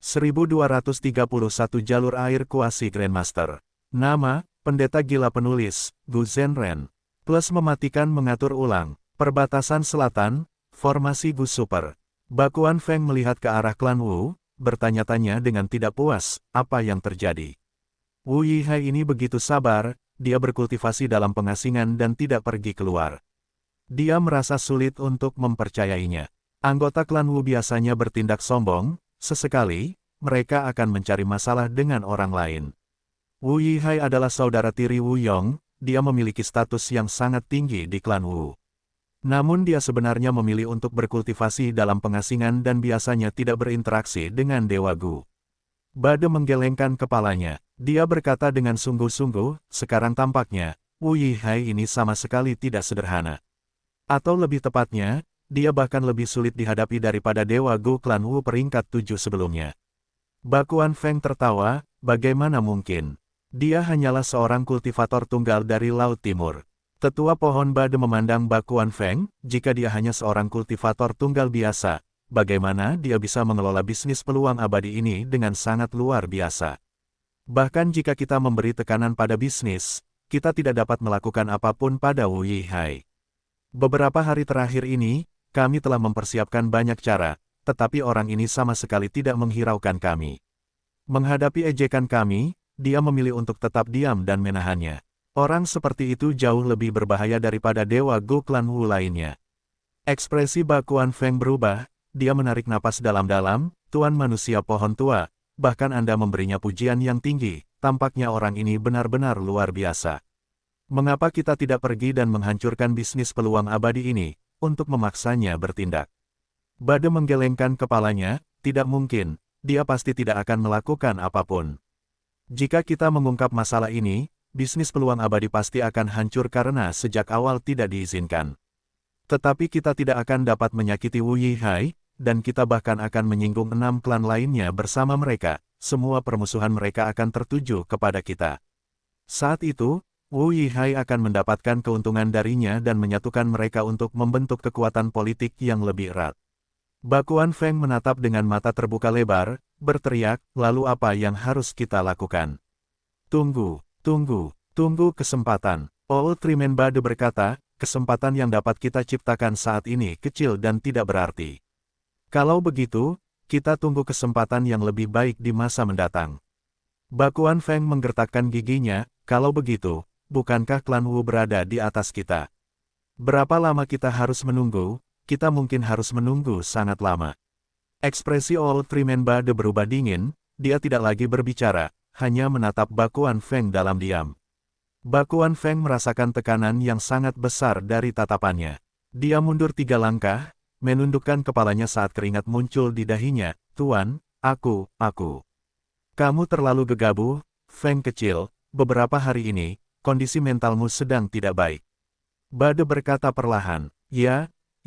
1231 jalur air kuasi Grandmaster. Nama, Pendeta Gila Penulis, Gu Zhenren. Plus mematikan mengatur ulang. Perbatasan Selatan, formasi Gu Super. Bakuan Feng melihat ke arah klan Wu, bertanya-tanya dengan tidak puas, apa yang terjadi. Wu Yihai ini begitu sabar, dia berkultivasi dalam pengasingan dan tidak pergi keluar. Dia merasa sulit untuk mempercayainya. Anggota klan Wu biasanya bertindak sombong, sesekali, mereka akan mencari masalah dengan orang lain. Wu Yihai adalah saudara tiri Wu Yong, dia memiliki status yang sangat tinggi di klan Wu. Namun dia sebenarnya memilih untuk berkultivasi dalam pengasingan dan biasanya tidak berinteraksi dengan Dewa Gu. Bade menggelengkan kepalanya. Dia berkata dengan sungguh-sungguh, sekarang tampaknya, Wu Yihai ini sama sekali tidak sederhana. Atau lebih tepatnya, dia bahkan lebih sulit dihadapi daripada Dewa Gu klan Wu peringkat 7 sebelumnya. Bakuan Feng tertawa, bagaimana mungkin? Dia hanyalah seorang kultivator tunggal dari Laut Timur. Tetua pohon Bade memandang Bakuan Feng, jika dia hanya seorang kultivator tunggal biasa, bagaimana dia bisa mengelola bisnis peluang abadi ini dengan sangat luar biasa. Bahkan jika kita memberi tekanan pada bisnis, kita tidak dapat melakukan apapun pada Wu Yihai. Beberapa hari terakhir ini, kami telah mempersiapkan banyak cara, tetapi orang ini sama sekali tidak menghiraukan kami. Menghadapi ejekan kami, dia memilih untuk tetap diam dan menahannya. Orang seperti itu jauh lebih berbahaya daripada Dewa Gu klan Wu lainnya. Ekspresi Bakuan Feng berubah, dia menarik napas dalam-dalam, Tuan manusia pohon tua, bahkan Anda memberinya pujian yang tinggi, tampaknya orang ini benar-benar luar biasa. Mengapa kita tidak pergi dan menghancurkan bisnis peluang abadi ini, untuk memaksanya bertindak? Bade menggelengkan kepalanya, tidak mungkin, dia pasti tidak akan melakukan apapun. Jika kita mengungkap masalah ini, bisnis peluang abadi pasti akan hancur karena sejak awal tidak diizinkan. Tetapi kita tidak akan dapat menyakiti Wu Yihai, dan kita bahkan akan menyinggung 6 klan lainnya bersama mereka, semua permusuhan mereka akan tertuju kepada kita. Saat itu, Wu Yihai akan mendapatkan keuntungan darinya dan menyatukan mereka untuk membentuk kekuatan politik yang lebih erat. Bakuan Feng menatap dengan mata terbuka lebar, berteriak, lalu apa yang harus kita lakukan? Tunggu, tunggu kesempatan. Old Triman Bade berkata, kesempatan yang dapat kita ciptakan saat ini kecil dan tidak berarti. Kalau begitu, kita tunggu kesempatan yang lebih baik di masa mendatang. Bakuan Feng menggertakkan giginya, kalau begitu, bukankah klan Wu berada di atas kita? Berapa lama kita harus menunggu? Kita mungkin harus menunggu sangat lama. Ekspresi Old Triman Bade berubah dingin, dia tidak lagi berbicara, hanya menatap Bakuan Feng dalam diam. Bakuan Feng merasakan tekanan yang sangat besar dari tatapannya. Dia mundur 3 langkah, menundukkan kepalanya saat keringat muncul di dahinya. Tuan, aku. Kamu terlalu gegabah, Feng kecil, beberapa hari ini, kondisi mentalmu sedang tidak baik. Bade berkata perlahan,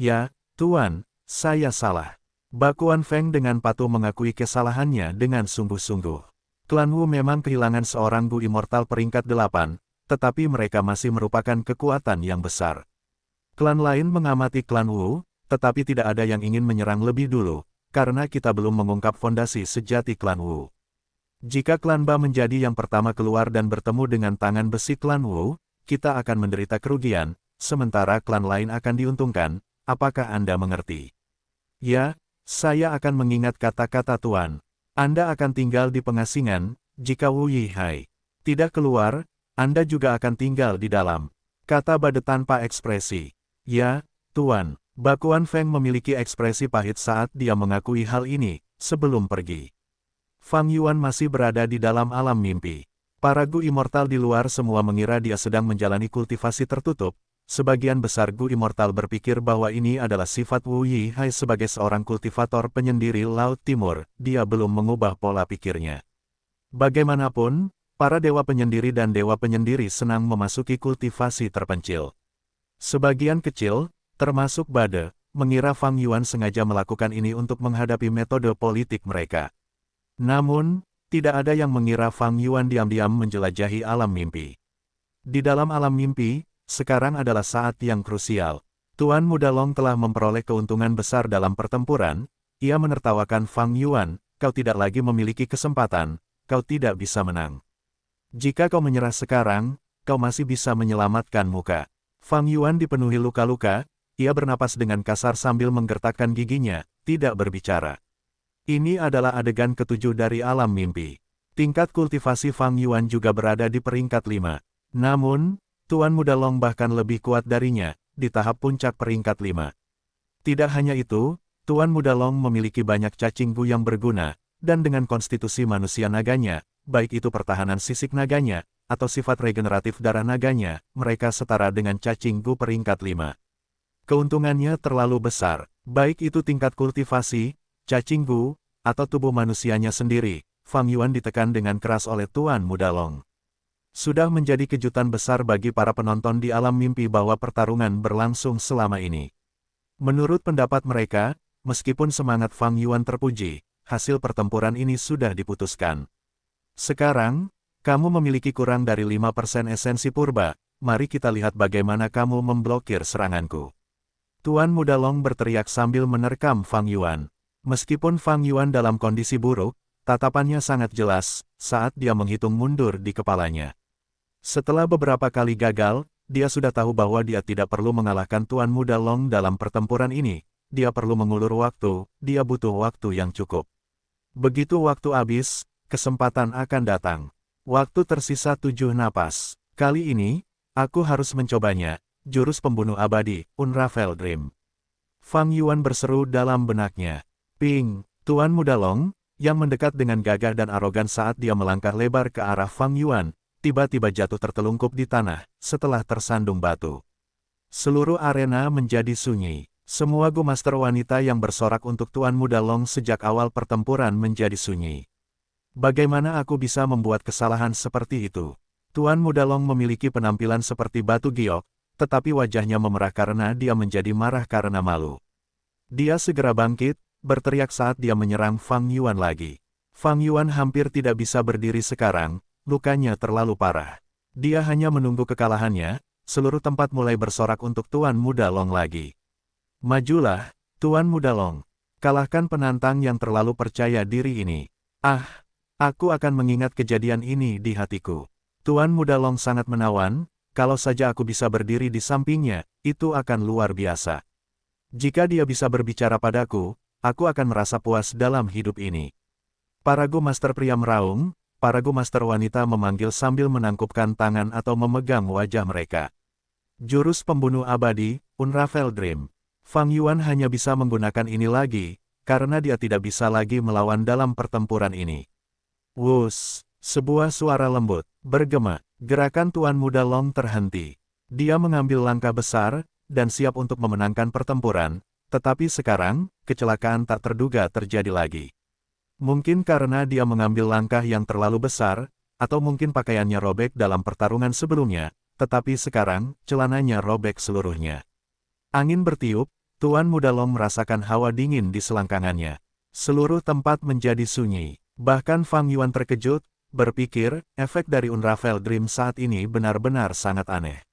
Ya, Tuan, saya salah. Bakuan Feng dengan patuh mengakui kesalahannya dengan sungguh-sungguh. Klan Wu memang kehilangan seorang Gu Immortal peringkat 8, tetapi mereka masih merupakan kekuatan yang besar. Klan lain mengamati klan Wu, tetapi tidak ada yang ingin menyerang lebih dulu, karena kita belum mengungkap fondasi sejati klan Wu. Jika klan Ba menjadi yang pertama keluar dan bertemu dengan tangan besi klan Wu, kita akan menderita kerugian, sementara klan lain akan diuntungkan. Apakah Anda mengerti? Ya, saya akan mengingat kata-kata Tuan. Anda akan tinggal di pengasingan, jika Wu Yihai tidak keluar, Anda juga akan tinggal di dalam, kata Bade tanpa ekspresi. Ya, Tuan. Bakuan Feng memiliki ekspresi pahit saat dia mengakui hal ini, sebelum pergi. Fang Yuan masih berada di dalam alam mimpi. Para Gu Immortal di luar semua mengira dia sedang menjalani kultivasi tertutup. Sebagian besar Gu Immortal berpikir bahwa ini adalah sifat Wu Yihai sebagai seorang kultivator penyendiri Laut Timur, dia belum mengubah pola pikirnya. Bagaimanapun, para dewa penyendiri dan dewa penyendiri senang memasuki kultivasi terpencil. Sebagian kecil, termasuk Bade, mengira Fang Yuan sengaja melakukan ini untuk menghadapi metode politik mereka. Namun, tidak ada yang mengira Fang Yuan diam-diam menjelajahi alam mimpi. Di dalam alam mimpi, sekarang adalah saat yang krusial. Tuan Muda Long telah memperoleh keuntungan besar dalam pertempuran, ia menertawakan Fang Yuan, kau tidak lagi memiliki kesempatan, kau tidak bisa menang. Jika kau menyerah sekarang, kau masih bisa menyelamatkan muka. Fang Yuan dipenuhi luka-luka, ia bernapas dengan kasar sambil menggertakkan giginya, tidak berbicara. Ini adalah adegan ketujuh dari alam mimpi. Tingkat kultivasi Fang Yuan juga berada di peringkat 5. Namun, Tuan Muda Long bahkan lebih kuat darinya, di tahap puncak peringkat 5. Tidak hanya itu, Tuan Muda Long memiliki banyak cacing gu yang berguna, dan dengan konstitusi manusia naganya, baik itu pertahanan sisik naganya, atau sifat regeneratif darah naganya, mereka setara dengan cacing gu peringkat 5. Keuntungannya terlalu besar, baik itu tingkat kultivasi, cacing gu, atau tubuh manusianya sendiri. Fang Yuan ditekan dengan keras oleh Tuan Muda Long. Sudah menjadi kejutan besar bagi para penonton di alam mimpi bahwa pertarungan berlangsung selama ini. Menurut pendapat mereka, meskipun semangat Fang Yuan terpuji, hasil pertempuran ini sudah diputuskan. Sekarang, kamu memiliki kurang dari 5% esensi purba, mari kita lihat bagaimana kamu memblokir seranganku. Tuan Muda Long berteriak sambil menerkam Fang Yuan. Meskipun Fang Yuan dalam kondisi buruk, tatapannya sangat jelas saat dia menghitung mundur di kepalanya. Setelah beberapa kali gagal, dia sudah tahu bahwa dia tidak perlu mengalahkan Tuan Muda Long dalam pertempuran ini. Dia perlu mengulur waktu, dia butuh waktu yang cukup. Begitu waktu habis, kesempatan akan datang. Waktu tersisa 7 napas. Kali ini, aku harus mencobanya. Jurus pembunuh abadi, Unravel Dream. Fang Yuan berseru dalam benaknya. Ping, Tuan Muda Long, yang mendekat dengan gagah dan arogan saat dia melangkah lebar ke arah Fang Yuan, tiba-tiba jatuh tertelungkup di tanah, setelah tersandung batu. Seluruh arena menjadi sunyi. Semua Gu Master wanita yang bersorak untuk Tuan Muda Long sejak awal pertempuran menjadi sunyi. Bagaimana aku bisa membuat kesalahan seperti itu? Tuan Muda Long memiliki penampilan seperti batu giok, tetapi wajahnya memerah karena dia menjadi marah karena malu. Dia segera bangkit, berteriak saat dia menyerang Fang Yuan lagi. Fang Yuan hampir tidak bisa berdiri sekarang, lukanya terlalu parah. Dia hanya menunggu kekalahannya, seluruh tempat mulai bersorak untuk Tuan Muda Long lagi. Majulah, Tuan Muda Long. Kalahkan penantang yang terlalu percaya diri ini. Ah, aku akan mengingat kejadian ini di hatiku. Tuan Muda Long sangat menawan, kalau saja aku bisa berdiri di sampingnya, itu akan luar biasa. Jika dia bisa berbicara padaku, aku akan merasa puas dalam hidup ini. Para Gu Master pria meraung, para Gu Master wanita memanggil sambil menangkupkan tangan atau memegang wajah mereka. Jurus pembunuh abadi, Unravel Dream. Fang Yuan hanya bisa menggunakan ini lagi, karena dia tidak bisa lagi melawan dalam pertempuran ini. Wus, sebuah suara lembut, bergema, gerakan Tuan Muda Long terhenti. Dia mengambil langkah besar, dan siap untuk memenangkan pertempuran, tetapi sekarang, kecelakaan tak terduga terjadi lagi. Mungkin karena dia mengambil langkah yang terlalu besar, atau mungkin pakaiannya robek dalam pertarungan sebelumnya, tetapi sekarang, celananya robek seluruhnya. Angin bertiup, Tuan Muda Long merasakan hawa dingin di selangkangannya. Seluruh tempat menjadi sunyi. Bahkan Fang Yuan terkejut, berpikir, efek dari Unravel Dream saat ini benar-benar sangat aneh.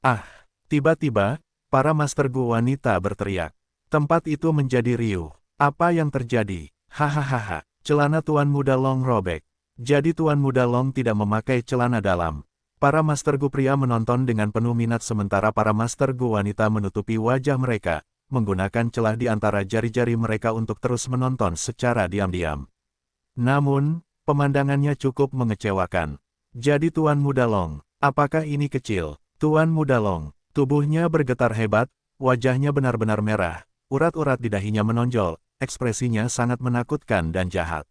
Ah, tiba-tiba, para Master Gu wanita berteriak. Tempat itu menjadi riuh. Apa yang terjadi? Hahaha, celana Tuan Muda Long robek. Jadi Tuan Muda Long tidak memakai celana dalam. Para Master Gu pria menonton dengan penuh minat sementara para Master Gu wanita menutupi wajah mereka, menggunakan celah di antara jari-jari mereka untuk terus menonton secara diam-diam. Namun, pemandangannya cukup mengecewakan. Jadi Tuan Muda Long, apakah ini kecil? Tuan Muda Long, tubuhnya bergetar hebat, wajahnya benar-benar merah, urat-urat di dahinya menonjol, ekspresinya sangat menakutkan dan jahat.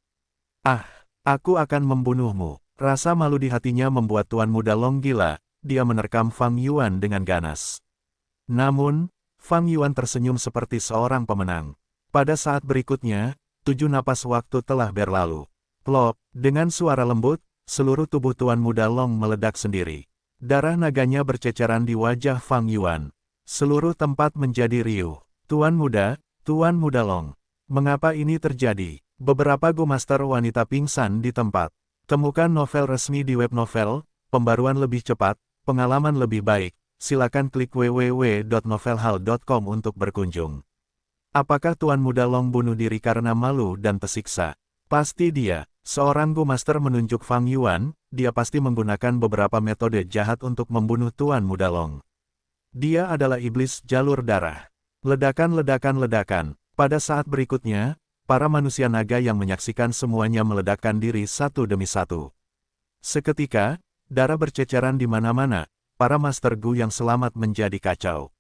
Ah, aku akan membunuhmu. Rasa malu di hatinya membuat Tuan Muda Long gila, dia menerkam Fang Yuan dengan ganas. Namun, Fang Yuan tersenyum seperti seorang pemenang. Pada saat berikutnya, 7 napas waktu telah berlalu. Plop, dengan suara lembut, seluruh tubuh Tuan Muda Long meledak sendiri. Darah naganya berceceran di wajah Fang Yuan. Seluruh tempat menjadi riuh. Tuan Muda Long. Mengapa ini terjadi? Beberapa Gu Master wanita pingsan di tempat. Temukan novel resmi di web novel, pembaruan lebih cepat, pengalaman lebih baik. Silakan klik www.novelhal.com untuk berkunjung. Apakah Tuan Muda Long bunuh diri karena malu dan tersiksa? Pasti dia. Seorang Gu Master menunjuk Fang Yuan, dia pasti menggunakan beberapa metode jahat untuk membunuh Tuan Muda Long. Dia adalah iblis jalur darah. Ledakan-ledakan-ledakan. Pada saat berikutnya, para manusia naga yang menyaksikan semuanya meledakkan diri satu demi satu. Seketika, darah berceceran di mana-mana, para Master Gu yang selamat menjadi kacau.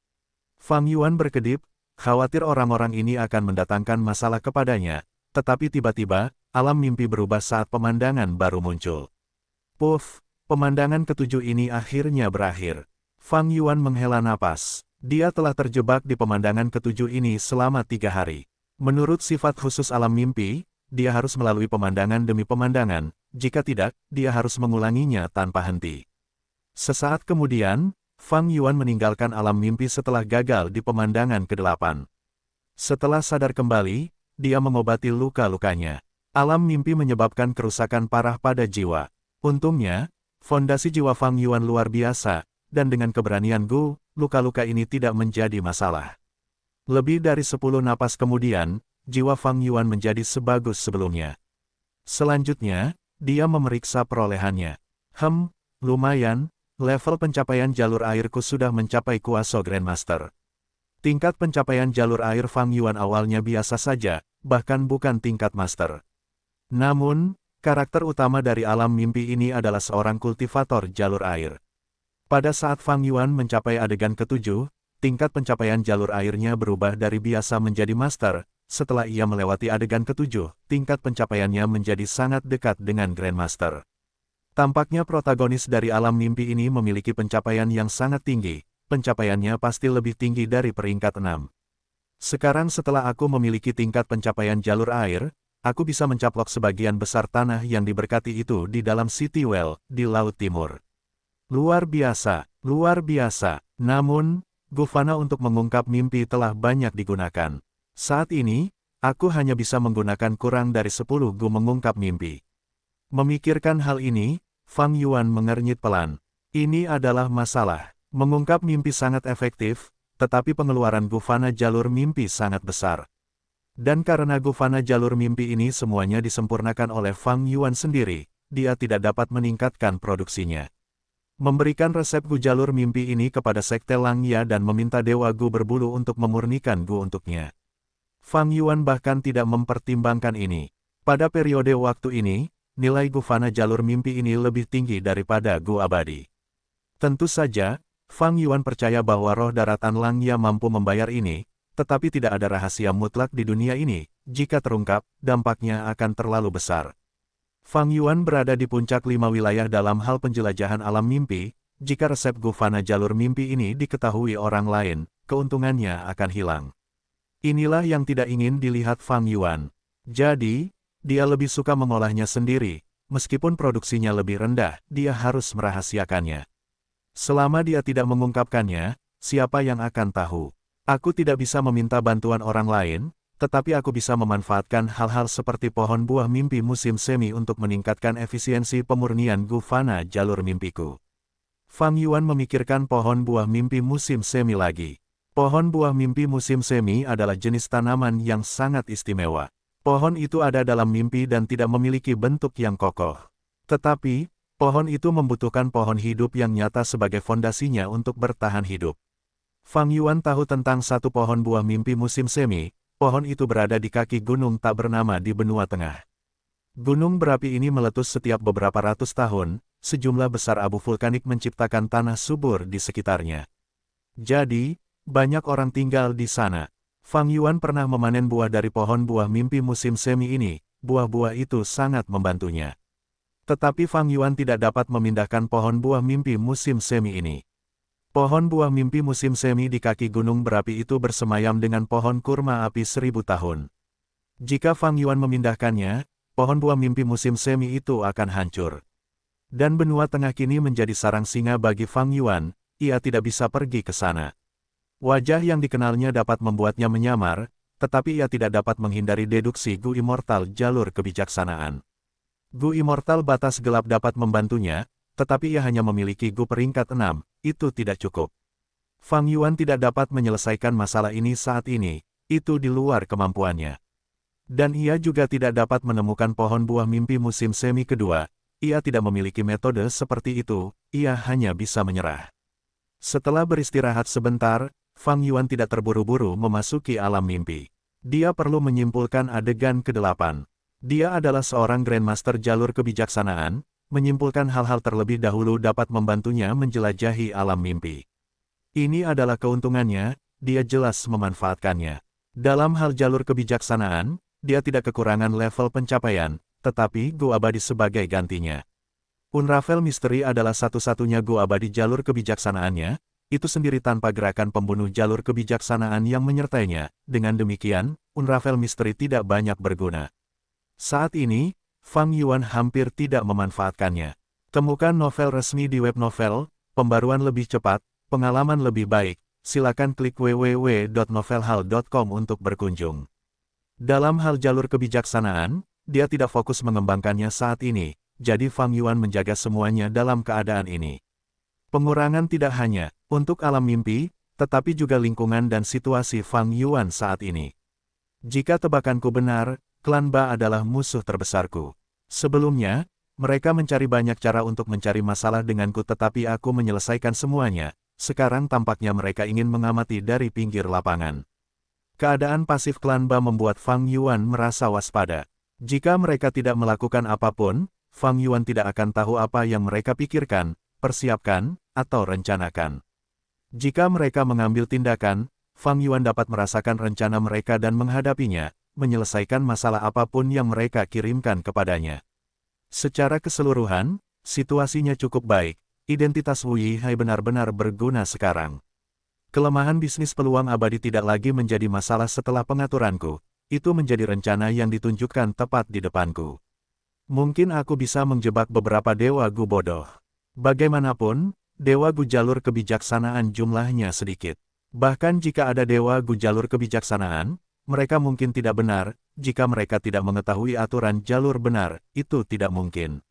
Fang Yuan berkedip, khawatir orang-orang ini akan mendatangkan masalah kepadanya, tetapi tiba-tiba, alam mimpi berubah saat pemandangan baru muncul. Puff, pemandangan ketujuh ini akhirnya berakhir. Fang Yuan menghela napas. Dia telah terjebak di pemandangan ketujuh ini selama 3 hari. Menurut sifat khusus alam mimpi, dia harus melalui pemandangan demi pemandangan, jika tidak, dia harus mengulanginya tanpa henti. Sesaat kemudian, Fang Yuan meninggalkan alam mimpi setelah gagal di pemandangan ke-8. Setelah sadar kembali, dia mengobati luka-lukanya. Alam mimpi menyebabkan kerusakan parah pada jiwa. Untungnya, fondasi jiwa Fang Yuan luar biasa, dan dengan keberanian Gu, luka-luka ini tidak menjadi masalah. Lebih dari 10 napas kemudian, jiwa Fang Yuan menjadi sebagus sebelumnya. Selanjutnya, dia memeriksa perolehannya. Lumayan, level pencapaian jalur airku sudah mencapai kuasa Grandmaster. Tingkat pencapaian jalur air Fang Yuan awalnya biasa saja, bahkan bukan tingkat master. Namun, karakter utama dari alam mimpi ini adalah seorang kultivator jalur air. Pada saat Fang Yuan mencapai adegan ke-7, tingkat pencapaian jalur airnya berubah dari biasa menjadi master. Setelah ia melewati adegan ke-7, tingkat pencapaiannya menjadi sangat dekat dengan Grandmaster. Tampaknya protagonis dari alam mimpi ini memiliki pencapaian yang sangat tinggi, pencapaiannya pasti lebih tinggi dari peringkat 6. Sekarang setelah aku memiliki tingkat pencapaian jalur air, aku bisa mencaplok sebagian besar tanah yang diberkati itu di dalam City Well, di Laut Timur. Luar biasa, luar biasa. Namun, Gufana untuk mengungkap mimpi telah banyak digunakan. Saat ini, aku hanya bisa menggunakan kurang dari 10 Gu mengungkap mimpi. Memikirkan hal ini, Fang Yuan mengernyit pelan. Ini adalah masalah. Mengungkap mimpi sangat efektif, tetapi pengeluaran Gufana jalur mimpi sangat besar. Dan karena Gufana jalur mimpi ini semuanya disempurnakan oleh Fang Yuan sendiri, dia tidak dapat meningkatkan produksinya. Memberikan resep Gu jalur mimpi ini kepada Sekte Langya dan meminta Dewa Gu berbulu untuk memurnikan Gu untuknya. Fang Yuan bahkan tidak mempertimbangkan ini. Pada periode waktu ini, nilai Gufana jalur mimpi ini lebih tinggi daripada Gu abadi. Tentu saja, Fang Yuan percaya bahwa roh daratan Langya mampu membayar ini, tetapi tidak ada rahasia mutlak di dunia ini. Jika terungkap, dampaknya akan terlalu besar. Fang Yuan berada di puncak 5 wilayah dalam hal penjelajahan alam mimpi. Jika resep Gufana jalur mimpi ini diketahui orang lain, keuntungannya akan hilang. Inilah yang tidak ingin dilihat Fang Yuan. Jadi, dia lebih suka mengolahnya sendiri. Meskipun produksinya lebih rendah, dia harus merahasiakannya. Selama dia tidak mengungkapkannya, siapa yang akan tahu? Aku tidak bisa meminta bantuan orang lain, tetapi aku bisa memanfaatkan hal-hal seperti pohon buah mimpi musim semi untuk meningkatkan efisiensi pemurnian Gufana jalur mimpiku. Fang Yuan memikirkan pohon buah mimpi musim semi lagi. Pohon buah mimpi musim semi adalah jenis tanaman yang sangat istimewa. Pohon itu ada dalam mimpi dan tidak memiliki bentuk yang kokoh. Tetapi, pohon itu membutuhkan pohon hidup yang nyata sebagai fondasinya untuk bertahan hidup. Fang Yuan tahu tentang satu pohon buah mimpi musim semi. Pohon itu berada di kaki gunung tak bernama di benua tengah. Gunung berapi ini meletus setiap beberapa ratus tahun, sejumlah besar abu vulkanik menciptakan tanah subur di sekitarnya. Jadi, banyak orang tinggal di sana. Fang Yuan pernah memanen buah dari pohon buah mimpi musim semi ini, buah-buah itu sangat membantunya. Tetapi Fang Yuan tidak dapat memindahkan pohon buah mimpi musim semi ini. Pohon buah mimpi musim semi di kaki gunung berapi itu bersemayam dengan pohon kurma api 1000 tahun. Jika Fang Yuan memindahkannya, pohon buah mimpi musim semi itu akan hancur. Dan benua tengah kini menjadi sarang singa bagi Fang Yuan, ia tidak bisa pergi ke sana. Wajah yang dikenalnya dapat membuatnya menyamar, tetapi ia tidak dapat menghindari deduksi Gu Immortal jalur kebijaksanaan. Gu Immortal batas gelap dapat membantunya, tetapi ia hanya memiliki Gu peringkat 6, itu tidak cukup. Fang Yuan tidak dapat menyelesaikan masalah ini saat ini, itu di luar kemampuannya. Dan ia juga tidak dapat menemukan pohon buah mimpi musim semi kedua. Ia tidak memiliki metode seperti itu, ia hanya bisa menyerah. Setelah beristirahat sebentar, Fang Yuan tidak terburu-buru memasuki alam mimpi. Dia perlu menyimpulkan adegan ke-8. Dia adalah seorang Grandmaster jalur kebijaksanaan, menyimpulkan hal-hal terlebih dahulu dapat membantunya menjelajahi alam mimpi. Ini adalah keuntungannya, dia jelas memanfaatkannya. Dalam hal jalur kebijaksanaan, dia tidak kekurangan level pencapaian, tetapi Gu Abadi sebagai gantinya. Unravel Misteri adalah satu-satunya Gu Abadi jalur kebijaksanaannya, itu sendiri tanpa gerakan pembunuh jalur kebijaksanaan yang menyertainya. Dengan demikian, Unravel Misteri tidak banyak berguna. Saat ini, Fang Yuan hampir tidak memanfaatkannya. Temukan novel resmi di web novel, pembaruan lebih cepat, pengalaman lebih baik, silakan klik www.novelhal.com untuk berkunjung. Dalam hal jalur kebijaksanaan, dia tidak fokus mengembangkannya saat ini, jadi Fang Yuan menjaga semuanya dalam keadaan ini. Pengurangan tidak hanya untuk alam mimpi, tetapi juga lingkungan dan situasi Fang Yuan saat ini. Jika tebakanku benar, klan Ba adalah musuh terbesarku. Sebelumnya, mereka mencari banyak cara untuk mencari masalah denganku tetapi aku menyelesaikan semuanya. Sekarang tampaknya mereka ingin mengamati dari pinggir lapangan. Keadaan pasif klan Ba membuat Fang Yuan merasa waspada. Jika mereka tidak melakukan apapun, Fang Yuan tidak akan tahu apa yang mereka pikirkan, persiapkan, atau rencanakan. Jika mereka mengambil tindakan, Fang Yuan dapat merasakan rencana mereka dan menghadapinya, menyelesaikan masalah apapun yang mereka kirimkan kepadanya. Secara keseluruhan, situasinya cukup baik, identitas Wu Yihai benar-benar berguna sekarang. Kelemahan bisnis peluang abadi tidak lagi menjadi masalah setelah pengaturanku, itu menjadi rencana yang ditunjukkan tepat di depanku. Mungkin aku bisa menjebak beberapa dewa Gu bodoh. Bagaimanapun, dewa Gu jalur kebijaksanaan jumlahnya sedikit. Bahkan jika ada dewa Gu jalur kebijaksanaan, mereka mungkin tidak benar, jika mereka tidak mengetahui aturan jalur benar, itu tidak mungkin.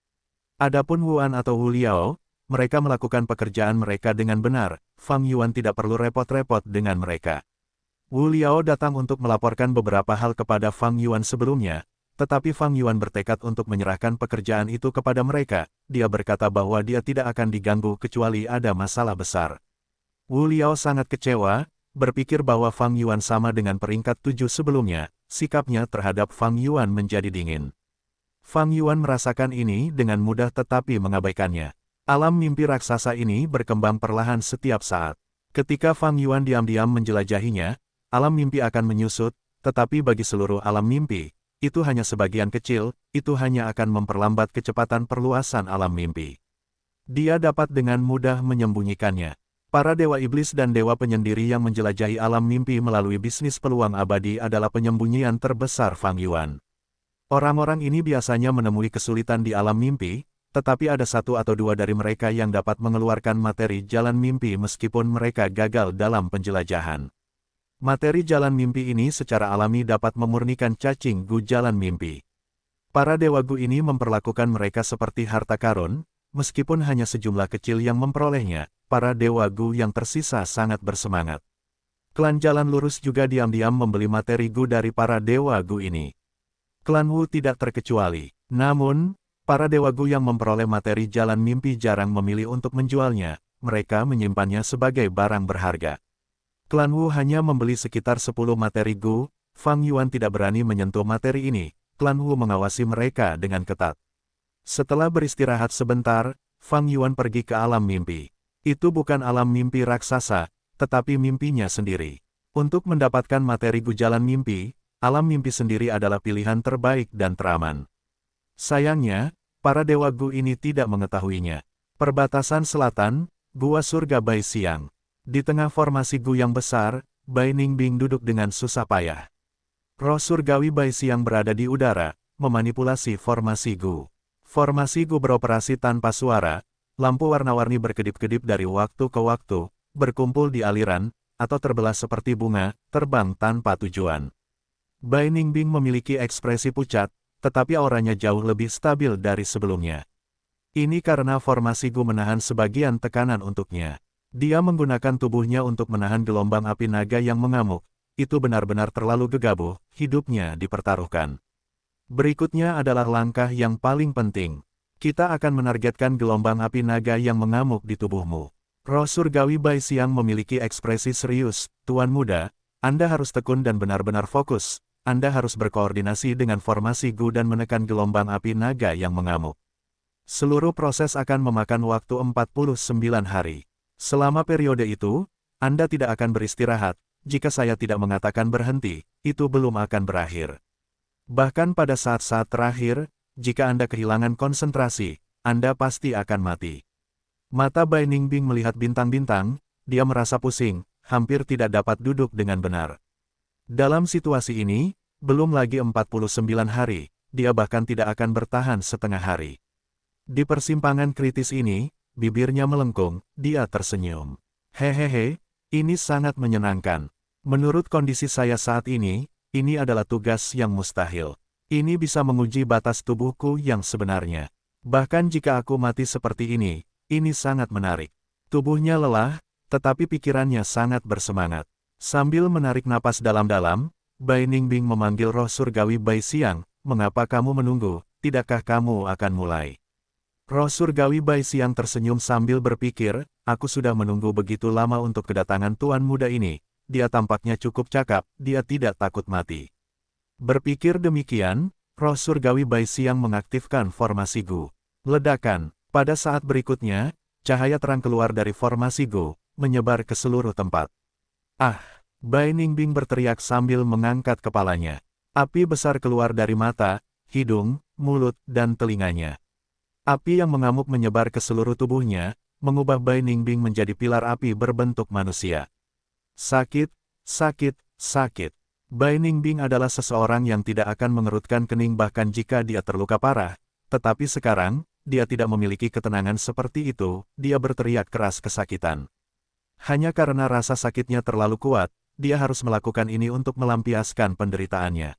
Adapun Wuan atau Wu Liao, mereka melakukan pekerjaan mereka dengan benar, Fang Yuan tidak perlu repot-repot dengan mereka. Wu Liao datang untuk melaporkan beberapa hal kepada Fang Yuan sebelumnya, tetapi Fang Yuan bertekad untuk menyerahkan pekerjaan itu kepada mereka. Dia berkata bahwa dia tidak akan diganggu kecuali ada masalah besar. Wu Liao sangat kecewa, berpikir bahwa Fang Yuan sama dengan peringkat 7 sebelumnya, sikapnya terhadap Fang Yuan menjadi dingin. Fang Yuan merasakan ini dengan mudah tetapi mengabaikannya. Alam mimpi raksasa ini berkembang perlahan setiap saat. Ketika Fang Yuan diam-diam menjelajahinya, alam mimpi akan menyusut, tetapi bagi seluruh alam mimpi, itu hanya sebagian kecil, itu hanya akan memperlambat kecepatan perluasan alam mimpi. Dia dapat dengan mudah menyembunyikannya. Para dewa iblis dan dewa penyendiri yang menjelajahi alam mimpi melalui bisnis peluang abadi adalah penyembunyian terbesar Fang Yuan. Orang-orang ini biasanya menemui kesulitan di alam mimpi, tetapi ada satu atau dua dari mereka yang dapat mengeluarkan materi jalan mimpi meskipun mereka gagal dalam penjelajahan. Materi jalan mimpi ini secara alami dapat memurnikan cacing Gu jalan mimpi. Para dewa Gu ini memperlakukan mereka seperti harta karun, meskipun hanya sejumlah kecil yang memperolehnya, para dewa Gu yang tersisa sangat bersemangat. Klan Jalan Lurus juga diam-diam membeli materi Gu dari para dewa Gu ini. Klan Wu tidak terkecuali, namun, para dewa Gu yang memperoleh materi jalan mimpi jarang memilih untuk menjualnya, mereka menyimpannya sebagai barang berharga. Klan Wu hanya membeli sekitar 10 materi Gu, Fang Yuan tidak berani menyentuh materi ini, klan Wu mengawasi mereka dengan ketat. Setelah beristirahat sebentar, Fang Yuan pergi ke alam mimpi. Itu bukan alam mimpi raksasa, tetapi mimpinya sendiri. Untuk mendapatkan materi Gu jalan mimpi, alam mimpi sendiri adalah pilihan terbaik dan teraman. Sayangnya, para dewa Gu ini tidak mengetahuinya. Perbatasan selatan, Gua Surga Bai Siang. Di tengah formasi Gu yang besar, Bai Ningbing duduk dengan susah payah. Roh surgawi Bai Siang berada di udara, memanipulasi formasi Gu. Formasi Gu beroperasi tanpa suara, lampu warna-warni berkedip-kedip dari waktu ke waktu, berkumpul di aliran, atau terbelah seperti bunga, terbang tanpa tujuan. Bai Ningbing memiliki ekspresi pucat, tetapi auranya jauh lebih stabil dari sebelumnya. Ini karena formasi Gu menahan sebagian tekanan untuknya. Dia menggunakan tubuhnya untuk menahan gelombang api naga yang mengamuk. itu benar-benar terlalu gegabah, hidupnya dipertaruhkan. Berikutnya adalah langkah yang paling penting. Kita akan menargetkan gelombang api naga yang mengamuk di tubuhmu. Roh surgawi Bai Xiang memiliki ekspresi serius. Tuan muda, Anda harus tekun dan benar-benar fokus. Anda harus berkoordinasi dengan formasi Gu dan menekan gelombang api naga yang mengamuk. Seluruh proses akan memakan waktu 49 hari. Selama periode itu, Anda tidak akan beristirahat. Jika saya tidak mengatakan berhenti, itu belum akan berakhir. Bahkan pada saat-saat terakhir, jika Anda kehilangan konsentrasi, Anda pasti akan mati. Mata Bai Ningbing melihat bintang-bintang, dia merasa pusing, hampir tidak dapat duduk dengan benar. Dalam situasi ini, belum lagi 49 hari, dia bahkan tidak akan bertahan setengah hari. Di persimpangan kritis ini, bibirnya melengkung, dia tersenyum. Hehehe, ini sangat menyenangkan. Menurut kondisi saya saat ini adalah tugas yang mustahil. Ini bisa menguji batas tubuhku yang sebenarnya. Bahkan jika aku mati seperti ini sangat menarik. Tubuhnya lelah, tetapi pikirannya sangat bersemangat. Sambil menarik napas dalam-dalam, Bai Ningbing memanggil roh surgawi Bai Xiang, "Mengapa kamu menunggu? Tidakkah kamu akan mulai?" Roh surgawi Bai Xiang tersenyum sambil berpikir, "Aku sudah menunggu begitu lama untuk kedatangan tuan muda ini. Dia tampaknya cukup cakap, dia tidak takut mati." Berpikir demikian, roh surgawi Bai Xiang mengaktifkan formasi Gu. Ledakan. Pada saat berikutnya, cahaya terang keluar dari formasi Gu, menyebar ke seluruh tempat. "Ah!" Bai Ningbing berteriak sambil mengangkat kepalanya. Api besar keluar dari mata, hidung, mulut, dan telinganya. Api yang mengamuk menyebar ke seluruh tubuhnya, mengubah Bai Ningbing menjadi pilar api berbentuk manusia. Sakit, sakit, sakit. Bai Ningbing adalah seseorang yang tidak akan mengerutkan kening bahkan jika dia terluka parah, tetapi sekarang, dia tidak memiliki ketenangan seperti itu, dia berteriak keras kesakitan. Hanya karena rasa sakitnya terlalu kuat, dia harus melakukan ini untuk melampiaskan penderitaannya.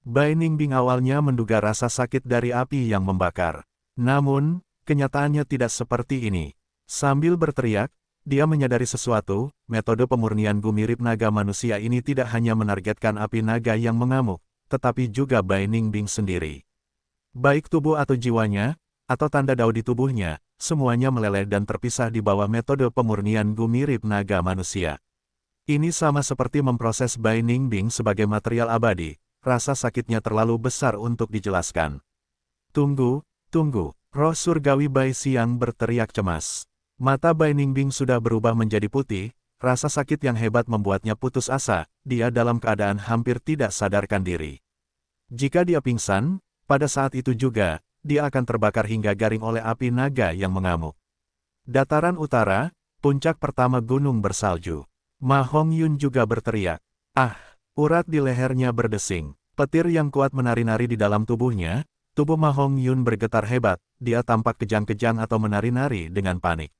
Bai Ningbing awalnya menduga rasa sakit dari api yang membakar. Namun, kenyataannya tidak seperti ini. Sambil berteriak, dia menyadari sesuatu, metode pemurnian Gu mirip naga manusia ini tidak hanya menargetkan api naga yang mengamuk, tetapi juga Bai Ningbing sendiri. Baik tubuh atau jiwanya, atau tanda dao di tubuhnya, semuanya meleleh dan terpisah di bawah metode pemurnian Gu mirip naga manusia. Ini sama seperti memproses Bai Ningbing sebagai material abadi, rasa sakitnya terlalu besar untuk dijelaskan. "Tunggu, tunggu!" Roh surgawi Bai Xiang berteriak cemas. Mata Bai Ningbing sudah berubah menjadi putih, rasa sakit yang hebat membuatnya putus asa, dia dalam keadaan hampir tidak sadarkan diri. Jika dia pingsan, pada saat itu juga, dia akan terbakar hingga garing oleh api naga yang mengamuk. Dataran utara, puncak pertama gunung bersalju. Ma Hongyun juga berteriak. "Ah!" Urat di lehernya berdesing. Petir yang kuat menari-nari di dalam tubuhnya, tubuh Ma Hongyun bergetar hebat, dia tampak kejang-kejang atau menari-nari dengan panik.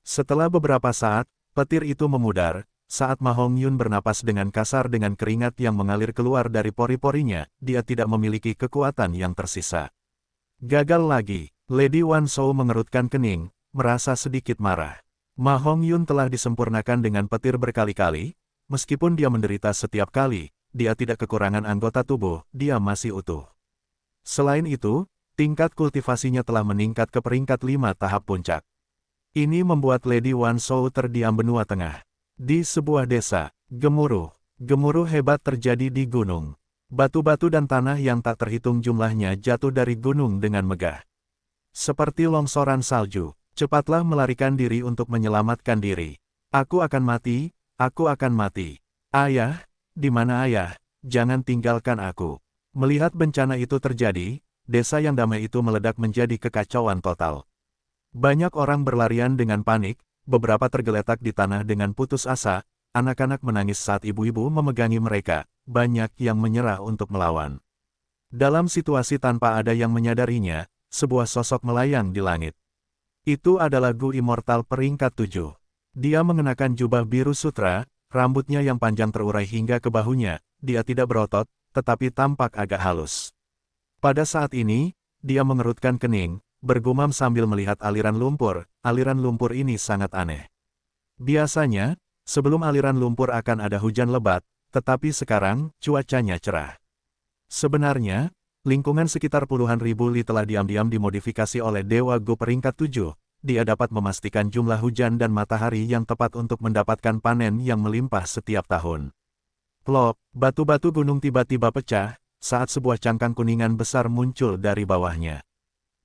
Setelah beberapa saat, petir itu memudar, saat Ma Hongyun bernapas dengan kasar dengan keringat yang mengalir keluar dari pori-porinya, dia tidak memiliki kekuatan yang tersisa. Gagal lagi. Lady Wan Shou mengerutkan kening, merasa sedikit marah. Ma Hongyun telah disempurnakan dengan petir berkali-kali, meskipun dia menderita setiap kali, dia tidak kekurangan anggota tubuh, dia masih utuh. Selain itu, tingkat kultivasinya telah meningkat ke peringkat 5 tahap puncak. Ini membuat Lady Wan Shou terdiam benua tengah. Di sebuah desa, gemuruh hebat terjadi di gunung. Batu-batu dan tanah yang tak terhitung jumlahnya jatuh dari gunung dengan megah. Seperti longsoran salju, cepatlah melarikan diri untuk menyelamatkan diri. "Aku akan mati, aku akan mati. Ayah, di mana ayah? Jangan tinggalkan aku." Melihat bencana itu terjadi, desa yang damai itu meledak menjadi kekacauan total. Banyak orang berlarian dengan panik, beberapa tergeletak di tanah dengan putus asa, anak-anak menangis saat ibu-ibu memegangi mereka, banyak yang menyerah untuk melawan. Dalam situasi tanpa ada yang menyadarinya, sebuah sosok melayang di langit. Itu adalah Gu Immortal peringkat 7. Dia mengenakan jubah biru sutra, rambutnya yang panjang terurai hingga ke bahunya, dia tidak berotot, tetapi tampak agak halus. Pada saat ini, dia mengerutkan kening, bergumam sambil melihat aliran lumpur ini sangat aneh. Biasanya, sebelum aliran lumpur akan ada hujan lebat, tetapi sekarang, cuacanya cerah. Sebenarnya, lingkungan sekitar puluhan ribu li telah diam-diam dimodifikasi oleh Dewa Gu peringkat 7. Dia dapat memastikan jumlah hujan dan matahari yang tepat untuk mendapatkan panen yang melimpah setiap tahun. Plop, batu-batu gunung tiba-tiba pecah, saat sebuah cangkang kuningan besar muncul dari bawahnya.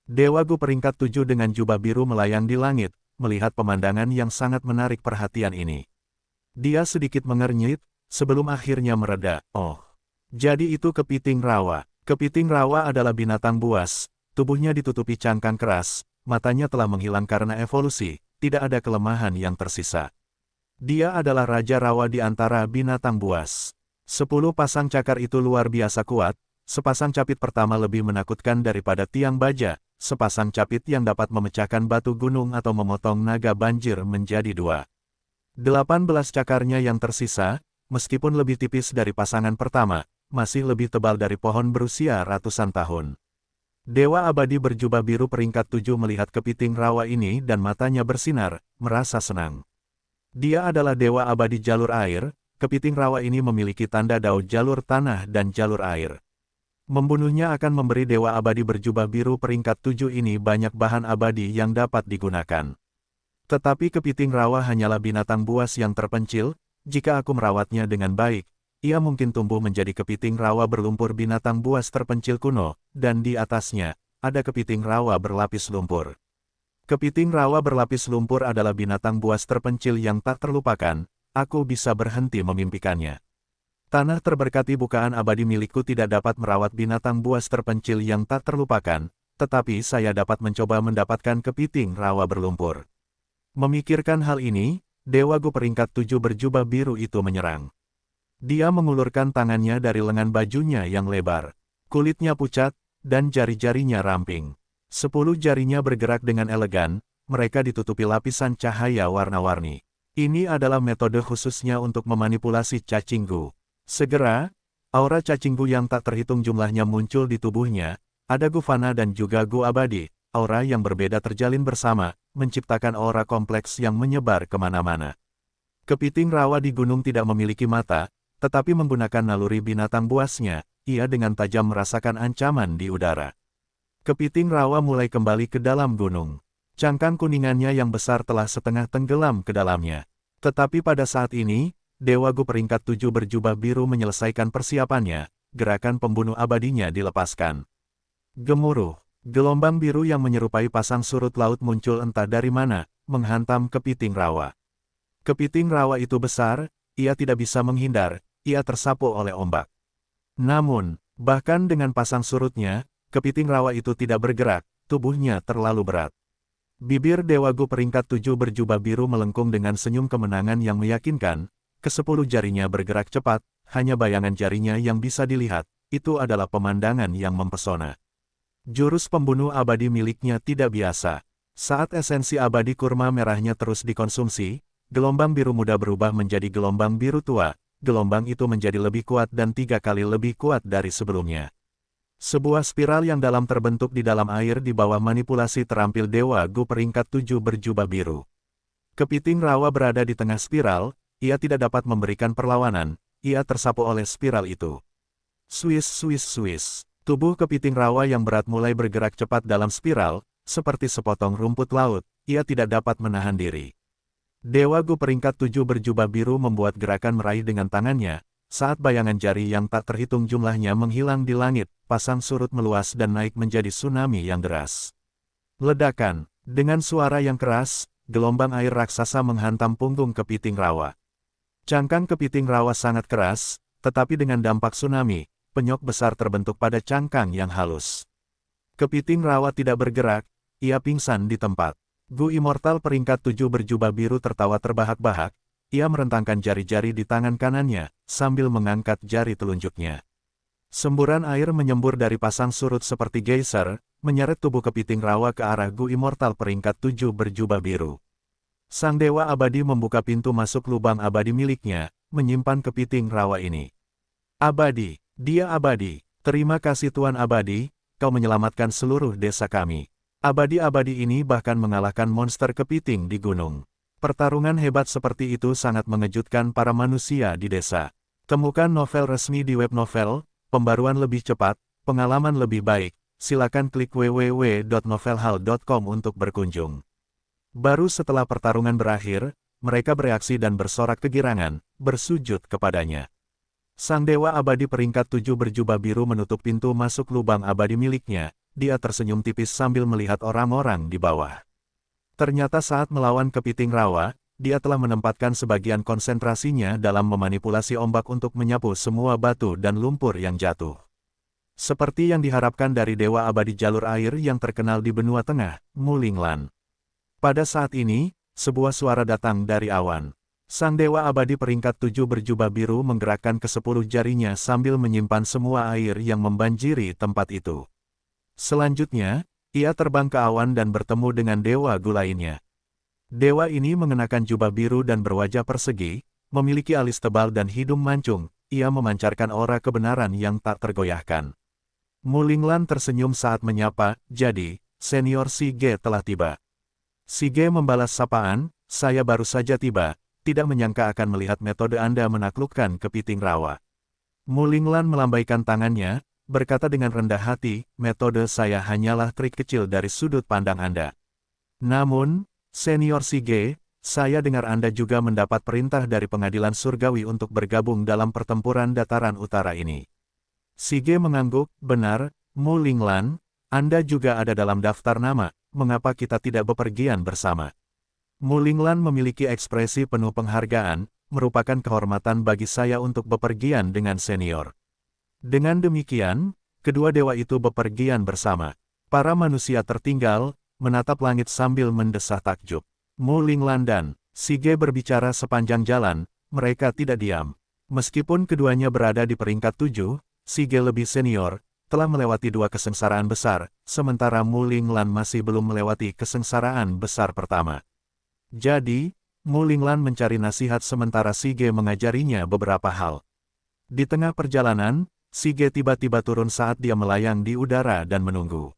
Dewa Gu peringkat 7 dengan jubah biru melayang di langit, melihat pemandangan yang sangat menarik perhatian ini. Dia sedikit mengernyit, sebelum akhirnya mereda. Oh, jadi itu kepiting rawa. Kepiting rawa adalah binatang buas, tubuhnya ditutupi cangkang keras, matanya telah menghilang karena evolusi, tidak ada kelemahan yang tersisa. Dia adalah raja rawa di antara binatang buas. 10 pasang cakar itu luar biasa kuat, sepasang capit pertama lebih menakutkan daripada tiang baja, sepasang capit yang dapat memecahkan batu gunung atau memotong naga banjir menjadi 2. 18 cakarnya yang tersisa, meskipun lebih tipis dari pasangan pertama, masih lebih tebal dari pohon berusia ratusan tahun. Dewa abadi berjubah biru peringkat 7 melihat kepiting rawa ini dan matanya bersinar, merasa senang. Dia adalah dewa abadi jalur air, kepiting rawa ini memiliki tanda dao jalur tanah dan jalur air. Membunuhnya akan memberi dewa abadi berjubah biru peringkat 7 ini banyak bahan abadi yang dapat digunakan. Tetapi kepiting rawa hanyalah binatang buas yang terpencil, jika aku merawatnya dengan baik, ia mungkin tumbuh menjadi kepiting rawa berlumpur binatang buas terpencil kuno, dan di atasnya, ada kepiting rawa berlapis lumpur. Kepiting rawa berlapis lumpur adalah binatang buas terpencil yang tak terlupakan, aku bisa berhenti memimpikannya. Tanah terberkati bukaan abadi milikku tidak dapat merawat binatang buas terpencil yang tak terlupakan, tetapi saya dapat mencoba mendapatkan kepiting rawa berlumpur. Memikirkan hal ini, Dewa Gu peringkat 7 berjubah biru itu menyerang. Dia mengulurkan tangannya dari lengan bajunya yang lebar. Kulitnya pucat, dan jari-jarinya ramping. 10 jarinya bergerak dengan elegan, mereka ditutupi lapisan cahaya warna-warni. Ini adalah metode khususnya untuk memanipulasi cacing Gu. Segera, aura cacing Gu yang tak terhitung jumlahnya muncul di tubuhnya, ada Gu Fana dan juga Gu Abadi, aura yang berbeda terjalin bersama, menciptakan aura kompleks yang menyebar kemana-mana. Kepiting rawa di gunung tidak memiliki mata, tetapi menggunakan naluri binatang buasnya, ia dengan tajam merasakan ancaman di udara. Kepiting rawa mulai kembali ke dalam gunung. Cangkang kuningannya yang besar telah setengah tenggelam ke dalamnya. Tetapi pada saat ini, Dewa Gu peringkat 7 berjubah biru menyelesaikan persiapannya, gerakan pembunuh abadinya dilepaskan. Gemuruh, gelombang biru yang menyerupai pasang surut laut muncul entah dari mana, menghantam kepiting rawa. Kepiting rawa itu besar, ia tidak bisa menghindar, ia tersapu oleh ombak. Namun, bahkan dengan pasang surutnya, kepiting rawa itu tidak bergerak, tubuhnya terlalu berat. Bibir Dewa Gu peringkat 7 berjubah biru melengkung dengan senyum kemenangan yang meyakinkan, ke-10 jarinya bergerak cepat, hanya bayangan jarinya yang bisa dilihat, itu adalah pemandangan yang mempesona. Jurus pembunuh abadi miliknya tidak biasa. Saat esensi abadi kurma merahnya terus dikonsumsi, gelombang biru muda berubah menjadi gelombang biru tua, gelombang itu menjadi lebih kuat dan 3 kali lebih kuat dari sebelumnya. Sebuah spiral yang dalam terbentuk di dalam air di bawah manipulasi terampil Dewa Gu peringkat 7 berjubah biru. Kepiting rawa berada di tengah spiral, ia tidak dapat memberikan perlawanan, ia tersapu oleh spiral itu. Swiss Swiss Swiss, tubuh kepiting rawa yang berat mulai bergerak cepat dalam spiral, seperti sepotong rumput laut, ia tidak dapat menahan diri. Dewa Gu peringkat 7 berjubah biru membuat gerakan meraih dengan tangannya, saat bayangan jari yang tak terhitung jumlahnya menghilang di langit, pasang surut meluas dan naik menjadi tsunami yang deras. Ledakan, dengan suara yang keras, gelombang air raksasa menghantam punggung kepiting rawa. Cangkang kepiting rawa sangat keras, tetapi dengan dampak tsunami, penyok besar terbentuk pada cangkang yang halus. Kepiting rawa tidak bergerak, ia pingsan di tempat. Gu Immortal peringkat 7 berjubah biru tertawa terbahak-bahak, ia merentangkan jari-jari di tangan kanannya, sambil mengangkat jari telunjuknya. Semburan air menyembur dari pasang surut seperti geyser, menyeret tubuh kepiting rawa ke arah Gu Immortal peringkat 7 berjubah biru. Sang dewa abadi membuka pintu masuk lubang abadi miliknya, menyimpan kepiting rawa ini. Abadi, dia abadi, terima kasih Tuan Abadi, kau menyelamatkan seluruh desa kami. Abadi-abadi ini bahkan mengalahkan monster kepiting di gunung. Pertarungan hebat seperti itu sangat mengejutkan para manusia di desa. Temukan novel resmi di web novel, pembaruan lebih cepat, pengalaman lebih baik. Silakan klik www.novelhall.com untuk berkunjung. Baru setelah pertarungan berakhir, mereka bereaksi dan bersorak kegirangan, bersujud kepadanya. Sang Dewa Abadi peringkat 7 berjubah biru menutup pintu masuk lubang abadi miliknya, dia tersenyum tipis sambil melihat orang-orang di bawah. Ternyata saat melawan kepiting rawa, dia telah menempatkan sebagian konsentrasinya dalam memanipulasi ombak untuk menyapu semua batu dan lumpur yang jatuh. Seperti yang diharapkan dari Dewa Abadi Jalur Air yang terkenal di benua tengah, Mulinglan. Pada saat ini, sebuah suara datang dari awan. Sang Dewa Abadi peringkat 7 berjubah biru menggerakkan ke-10 jarinya sambil menyimpan semua air yang membanjiri tempat itu. Selanjutnya, ia terbang ke awan dan bertemu dengan Dewa Gu lainnya. Dewa ini mengenakan jubah biru dan berwajah persegi, memiliki alis tebal dan hidung mancung, ia memancarkan aura kebenaran yang tak tergoyahkan. Mulinglan tersenyum saat menyapa, jadi, Senior Sige telah tiba. Sige membalas sapaan, saya baru saja tiba, tidak menyangka akan melihat metode Anda menaklukkan kepiting rawa. Mulinglan melambaikan tangannya, berkata dengan rendah hati, metode saya hanyalah trik kecil dari sudut pandang Anda. Namun, Senior Sige, saya dengar Anda juga mendapat perintah dari pengadilan surgawi untuk bergabung dalam pertempuran dataran utara ini. Sige mengangguk, benar, Mulinglan, Anda juga ada dalam daftar nama, mengapa kita tidak bepergian bersama? Mulinglan memiliki ekspresi penuh penghargaan, merupakan kehormatan bagi saya untuk bepergian dengan senior. Dengan demikian, kedua dewa itu bepergian bersama. Para manusia tertinggal, menatap langit sambil mendesah takjub. Mulinglan dan Sige berbicara sepanjang jalan, mereka tidak diam. Meskipun keduanya berada di peringkat 7, Sige lebih senior, telah melewati 2 kesengsaraan besar, sementara Mulinglan masih belum melewati kesengsaraan besar pertama. Jadi, Mulinglan mencari nasihat sementara Sige mengajarinya beberapa hal. Di tengah perjalanan, Sige tiba-tiba turun saat dia melayang di udara dan menunggu.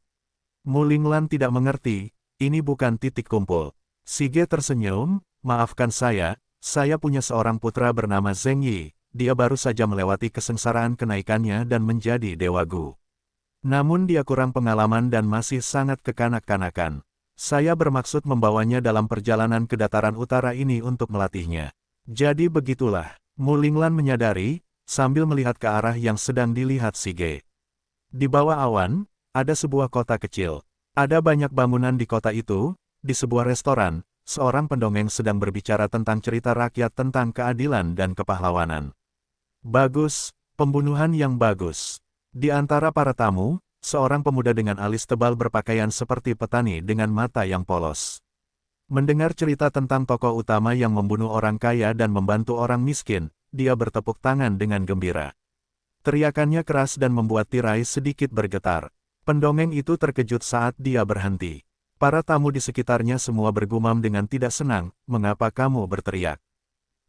Mulinglan tidak mengerti, ini bukan titik kumpul. Sige tersenyum, maafkan saya punya seorang putra bernama Zheng Yi, dia baru saja melewati kesengsaraan kenaikannya dan menjadi Dewa Gu. Namun dia kurang pengalaman dan masih sangat kekanak-kanakan. Saya bermaksud membawanya dalam perjalanan ke dataran utara ini untuk melatihnya. Jadi begitulah, Mulinglan menyadari, sambil melihat ke arah yang sedang dilihat Sige. Di bawah awan, ada sebuah kota kecil. Ada banyak bangunan di kota itu, di sebuah restoran, seorang pendongeng sedang berbicara tentang cerita rakyat tentang keadilan dan kepahlawanan. Bagus, pembunuhan yang bagus. Di antara para tamu, seorang pemuda dengan alis tebal berpakaian seperti petani dengan mata yang polos. Mendengar cerita tentang tokoh utama yang membunuh orang kaya dan membantu orang miskin, dia bertepuk tangan dengan gembira. Teriakannya keras dan membuat tirai sedikit bergetar. Pendongeng itu terkejut saat dia berhenti. Para tamu di sekitarnya semua bergumam dengan tidak senang, mengapa kamu berteriak?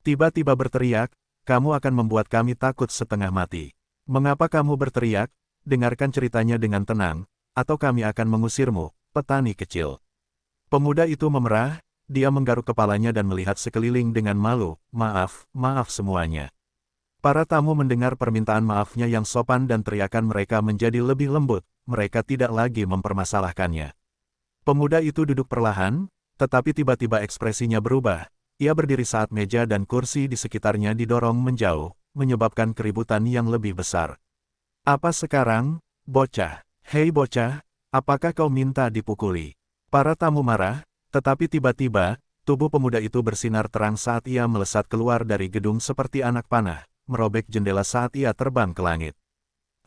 Tiba-tiba berteriak, kamu akan membuat kami takut setengah mati. Mengapa kamu berteriak? Dengarkan ceritanya dengan tenang, atau kami akan mengusirmu, petani kecil. Pemuda itu memerah, dia menggaruk kepalanya dan melihat sekeliling dengan malu, maaf semuanya. Para tamu mendengar permintaan maafnya yang sopan dan teriakan mereka menjadi lebih lembut, mereka tidak lagi mempermasalahkannya. Pemuda itu duduk perlahan, tetapi tiba-tiba ekspresinya berubah. Ia berdiri saat meja dan kursi di sekitarnya didorong menjauh, menyebabkan keributan yang lebih besar. Apa sekarang, bocah? Hei bocah, apakah kau minta dipukuli? Para tamu marah, tetapi tiba-tiba, tubuh pemuda itu bersinar terang saat ia melesat keluar dari gedung seperti anak panah, merobek jendela saat ia terbang ke langit.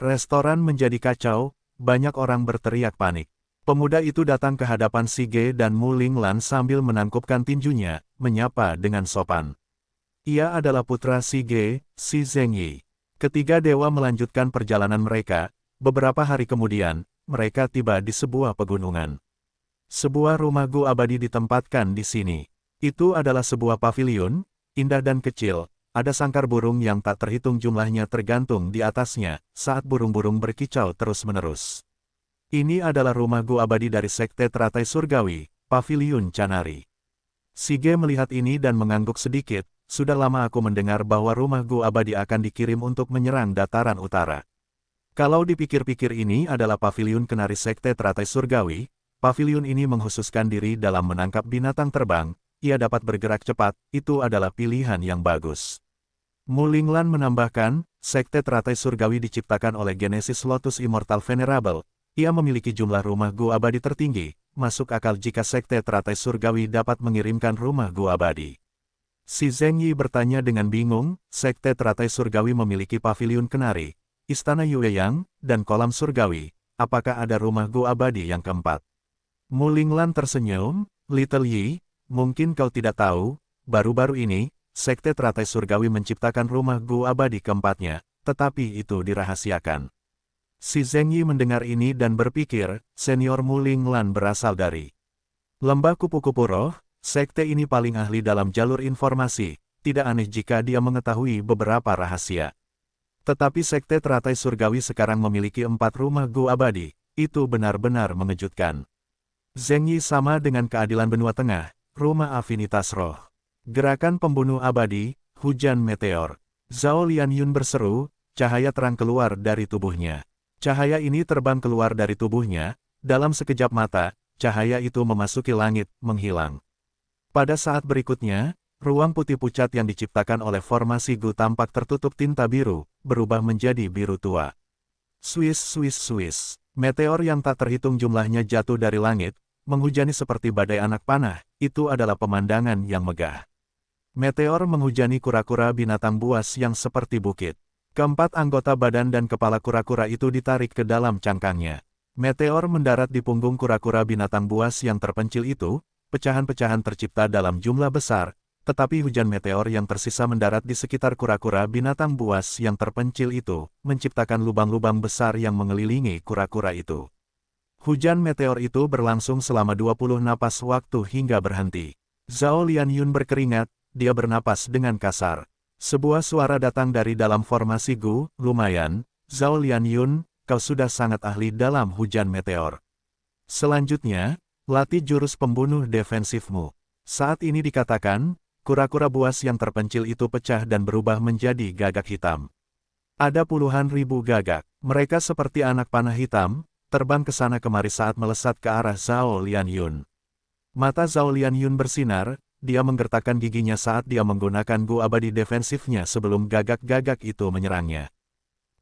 Restoran menjadi kacau, banyak orang berteriak panik. Pemuda itu datang ke hadapan Sige dan Mulinglan sambil menangkupkan tinjunya, menyapa dengan sopan. Ia adalah putra Sige, si Zheng Yi. Ketiga dewa melanjutkan perjalanan mereka, beberapa hari kemudian, mereka tiba di sebuah pegunungan. Sebuah rumah Gu abadi ditempatkan di sini. Itu adalah sebuah paviliun, indah dan kecil, ada sangkar burung yang tak terhitung jumlahnya tergantung di atasnya, saat burung-burung berkicau terus-menerus. Ini adalah rumah Gu abadi dari Sekte Teratai Surgawi, Paviliun Canari. Sige melihat ini dan mengangguk sedikit, sudah lama aku mendengar bahwa rumah Gu abadi akan dikirim untuk menyerang dataran utara. Kalau dipikir-pikir ini adalah paviliun kenari Sekte Teratai Surgawi, paviliun ini menghususkan diri dalam menangkap binatang terbang, ia dapat bergerak cepat, itu adalah pilihan yang bagus. Mu Linglan menambahkan, Sekte Teratai Surgawi diciptakan oleh Genesis Lotus Immortal Venerable, ia memiliki jumlah rumah Gu abadi tertinggi, masuk akal jika Sekte Teratai Surgawi dapat mengirimkan rumah Gu abadi. Si Zheng Yi bertanya dengan bingung, Sekte Teratai Surgawi memiliki paviliun kenari, Istana Yueyang, dan kolam surgawi, apakah ada rumah Gu abadi yang keempat? Mu Linglan tersenyum, Little Yi, mungkin kau tidak tahu, baru-baru ini, Sekte Teratai Surgawi menciptakan rumah Gu abadi keempatnya, tetapi itu dirahasiakan. Si Zheng Yi mendengar ini dan berpikir, senior Mu Linglan berasal dari Lembah Kupu-Kupu Roh, sekte ini paling ahli dalam jalur informasi, tidak aneh jika dia mengetahui beberapa rahasia. Tetapi Sekte Teratai Surgawi sekarang memiliki 4 rumah Gu abadi, itu benar-benar mengejutkan. Zheng Yi sama dengan keadilan benua tengah, rumah afinitas roh. Gerakan pembunuh abadi, hujan meteor. Zhao Lianyun berseru, cahaya terang keluar dari tubuhnya. Cahaya ini terbang keluar dari tubuhnya, dalam sekejap mata, cahaya itu memasuki langit, menghilang. Pada saat berikutnya, ruang putih pucat yang diciptakan oleh formasi Gu tampak tertutup tinta biru, berubah menjadi biru tua. Swiss Swiss Swiss. Meteor yang tak terhitung jumlahnya jatuh dari langit, menghujani seperti badai anak panah, itu adalah pemandangan yang megah. Meteor menghujani kura-kura binatang buas yang seperti bukit. Keempat anggota badan dan kepala kura-kura itu ditarik ke dalam cangkangnya. Meteor mendarat di punggung kura-kura binatang buas yang terpencil itu, pecahan-pecahan tercipta dalam jumlah besar, tetapi hujan meteor yang tersisa mendarat di sekitar kura-kura binatang buas yang terpencil itu, menciptakan lubang-lubang besar yang mengelilingi kura-kura itu. Hujan meteor itu berlangsung selama 20 napas waktu hingga berhenti. Zhao Lianyun berkeringat, dia bernapas dengan kasar. Sebuah suara datang dari dalam formasi Gu, lumayan, Zhao Lianyun, kau sudah sangat ahli dalam hujan meteor. Selanjutnya, latih jurus pembunuh defensifmu. Saat ini dikatakan, kura-kura buas yang terpencil itu pecah dan berubah menjadi gagak hitam. Ada puluhan ribu gagak, mereka seperti anak panah hitam, terbang ke sana kemari saat melesat ke arah Zhao Lianyun. Mata Zhao Lianyun bersinar, dia menggertakkan giginya saat dia menggunakan Gu abadi defensifnya sebelum gagak-gagak itu menyerangnya.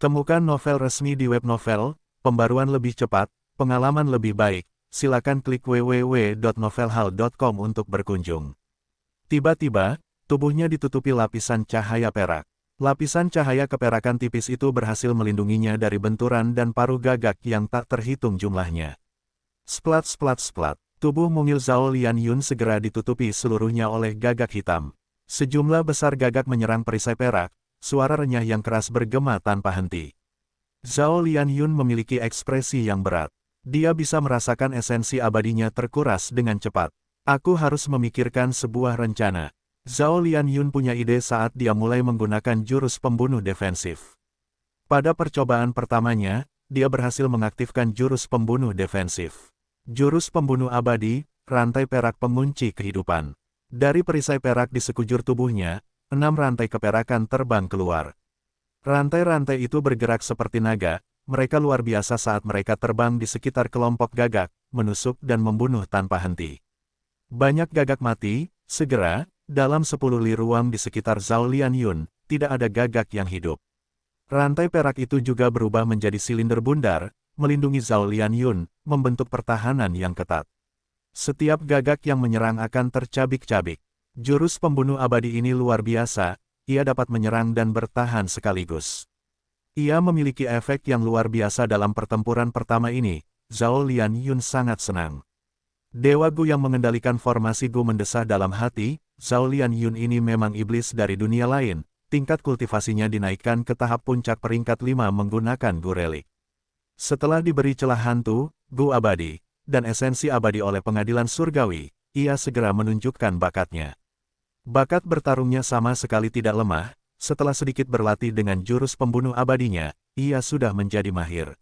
Temukan novel resmi di web novel, pembaruan lebih cepat, pengalaman lebih baik, silakan klik www.novelhal.com untuk berkunjung. Tiba-tiba, tubuhnya ditutupi lapisan cahaya perak. Lapisan cahaya keperakan tipis itu berhasil melindunginya dari benturan dan paruh gagak yang tak terhitung jumlahnya. Splat splat splat. Tubuh mungil Zhao Lianyun segera ditutupi seluruhnya oleh gagak hitam. Sejumlah besar gagak menyerang perisai perak, suara renyah yang keras bergema tanpa henti. Zhao Lianyun memiliki ekspresi yang berat. Dia bisa merasakan esensi abadinya terkuras dengan cepat. Aku harus memikirkan sebuah rencana. Zhao Lianyun punya ide saat dia mulai menggunakan jurus pembunuh defensif. Pada percobaan pertamanya, dia berhasil mengaktifkan jurus pembunuh defensif. Jurus pembunuh abadi, rantai perak pengunci kehidupan. Dari perisai perak di sekujur tubuhnya, 6 rantai keperakan terbang keluar. Rantai-rantai itu bergerak seperti naga, mereka luar biasa saat mereka terbang di sekitar kelompok gagak, menusuk dan membunuh tanpa henti. Banyak gagak mati, segera, dalam 10 li ruang di sekitar Zhao Lianyun, tidak ada gagak yang hidup. Rantai perak itu juga berubah menjadi silinder bundar, melindungi Zhao Lianyun, membentuk pertahanan yang ketat. Setiap gagak yang menyerang akan tercabik-cabik. Jurus pembunuh abadi ini luar biasa, ia dapat menyerang dan bertahan sekaligus. Ia memiliki efek yang luar biasa dalam pertempuran pertama ini, Zhao Lianyun sangat senang. Dewa Gu yang mengendalikan formasi Gu mendesah dalam hati, Zhao Lianyun ini memang iblis dari dunia lain, tingkat kultivasinya dinaikkan ke tahap puncak peringkat 5 menggunakan Gu relik. Setelah diberi celah hantu, Gu abadi, dan esensi abadi oleh pengadilan surgawi, ia segera menunjukkan bakatnya. Bakat bertarungnya sama sekali tidak lemah, setelah sedikit berlatih dengan jurus pembunuh abadinya, ia sudah menjadi mahir.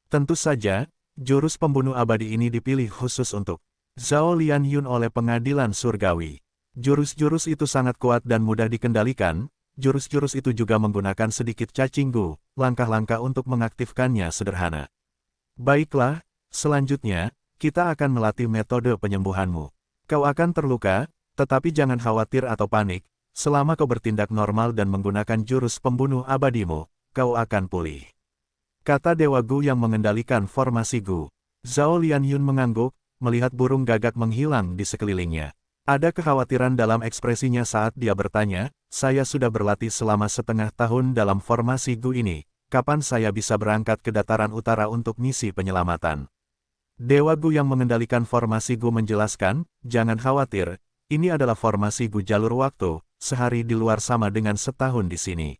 Tentu saja, jurus pembunuh abadi ini dipilih khusus untuk Zhao Lianyun oleh pengadilan surgawi. Jurus-jurus itu sangat kuat dan mudah dikendalikan, jurus-jurus itu juga menggunakan sedikit cacing gu, langkah-langkah untuk mengaktifkannya sederhana. Baiklah, selanjutnya, kita akan melatih metode penyembuhanmu. Kau akan terluka, tetapi jangan khawatir atau panik, selama kau bertindak normal dan menggunakan jurus pembunuh abadimu, kau akan pulih. Kata Dewa Gu yang mengendalikan formasi Gu. Zhao Lianyun mengangguk, melihat burung gagak menghilang di sekelilingnya. Ada kekhawatiran dalam ekspresinya saat dia bertanya, saya sudah berlatih selama setengah tahun dalam formasi Gu ini, kapan saya bisa berangkat ke dataran utara untuk misi penyelamatan? Dewa Gu yang mengendalikan formasi Gu menjelaskan, jangan khawatir, ini adalah formasi Gu jalur waktu, sehari di luar sama dengan setahun di sini.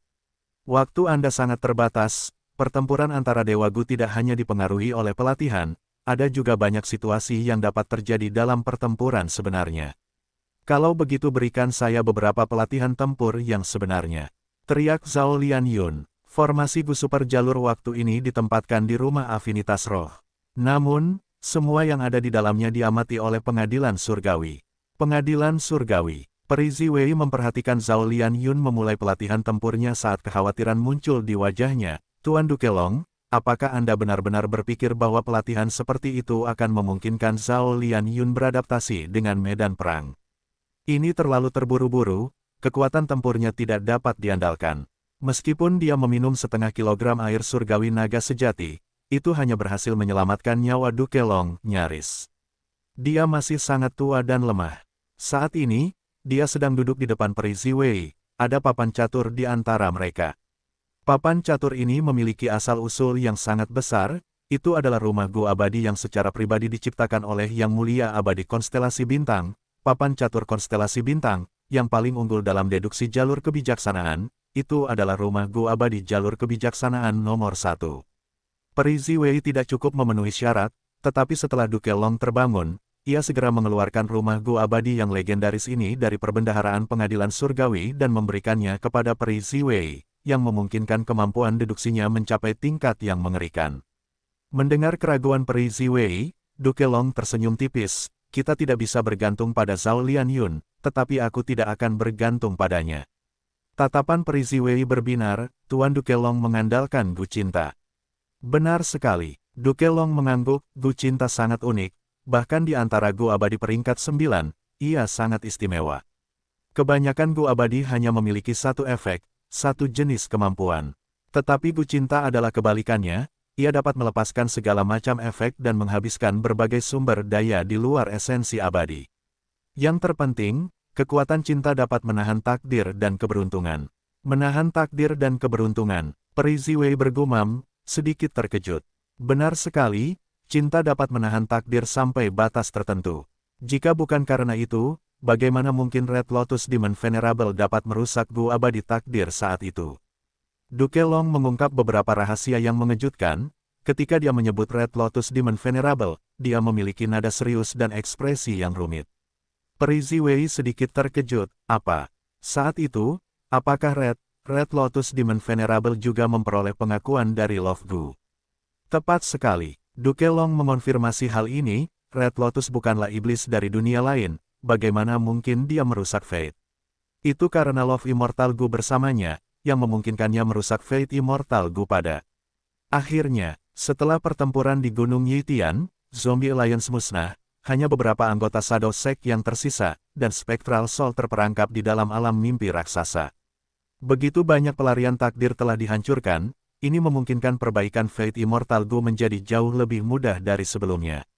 Waktu Anda sangat terbatas, pertempuran antara Dewa Gu tidak hanya dipengaruhi oleh pelatihan, ada juga banyak situasi yang dapat terjadi dalam pertempuran sebenarnya. Kalau begitu berikan saya beberapa pelatihan tempur yang sebenarnya. Teriak Zhao Lianyun. Formasi Gu Super jalur waktu ini ditempatkan di rumah afinitas roh. Namun, semua yang ada di dalamnya diamati oleh pengadilan surgawi. Pengadilan surgawi. Peri Ziwei memperhatikan Zhao Lianyun memulai pelatihan tempurnya saat kekhawatiran muncul di wajahnya. Tuan Dukelong, apakah Anda benar-benar berpikir bahwa pelatihan seperti itu akan memungkinkan Zhao Lianyun beradaptasi dengan medan perang? Ini terlalu terburu-buru, kekuatan tempurnya tidak dapat diandalkan. Meskipun dia meminum setengah kilogram air surgawi naga sejati, itu hanya berhasil menyelamatkan nyawa Dukelong, nyaris. Dia masih sangat tua dan lemah. Saat ini, dia sedang duduk di depan Peri Ziwei, ada papan catur di antara mereka. Papan catur ini memiliki asal-usul yang sangat besar, itu adalah rumah Gu abadi yang secara pribadi diciptakan oleh Yang Mulia Abadi Konstelasi Bintang. Papan catur konstelasi bintang, yang paling unggul dalam deduksi jalur kebijaksanaan, itu adalah rumah Gu abadi jalur kebijaksanaan nomor 1. Peri Ziwei tidak cukup memenuhi syarat, tetapi setelah Dukelong terbangun, ia segera mengeluarkan rumah Gu abadi yang legendaris ini dari perbendaharaan pengadilan surgawi dan memberikannya kepada Peri Ziwei, yang memungkinkan kemampuan deduksinya mencapai tingkat yang mengerikan. Mendengar keraguan Peri Ziwei, Dukelong tersenyum tipis. Kita tidak bisa bergantung pada Zhao Lianyun, tetapi aku tidak akan bergantung padanya. Tatapan Peri Ziwei berbinar, Tuan Dukelong mengandalkan Gu Cinta. Benar sekali, Dukelong mengangguk, Gu Cinta sangat unik, bahkan di antara Gu abadi peringkat 9, ia sangat istimewa. Kebanyakan Gu abadi hanya memiliki satu efek, satu jenis kemampuan. Tetapi Gu Cinta adalah kebalikannya. Ia dapat melepaskan segala macam efek dan menghabiskan berbagai sumber daya di luar esensi abadi. Yang terpenting, kekuatan cinta dapat menahan takdir dan keberuntungan. Menahan takdir dan keberuntungan, Peri Ziwei bergumam, sedikit terkejut. Benar sekali, cinta dapat menahan takdir sampai batas tertentu. Jika bukan karena itu, bagaimana mungkin Red Lotus Demon Venerable dapat merusak Gu abadi takdir saat itu? Dukelong mengungkap beberapa rahasia yang mengejutkan, ketika dia menyebut Red Lotus Demon Venerable, dia memiliki nada serius dan ekspresi yang rumit. Peri Ziwei sedikit terkejut, apa? Saat itu, apakah Red Lotus Demon Venerable juga memperoleh pengakuan dari Love Gu? Tepat sekali, Dukelong mengonfirmasi hal ini, Red Lotus bukanlah iblis dari dunia lain, bagaimana mungkin dia merusak Fate? Itu karena Love Immortal Gu bersamanya, yang memungkinkannya merusak Fate Immortal Gu pada. Akhirnya, setelah pertempuran di Gunung Yitian, Zombie Alliance musnah, hanya beberapa anggota Shadow Sect yang tersisa, dan Spectral Soul terperangkap di dalam alam mimpi raksasa. Begitu banyak pelarian takdir telah dihancurkan, ini memungkinkan perbaikan Fate Immortal Gu menjadi jauh lebih mudah dari sebelumnya.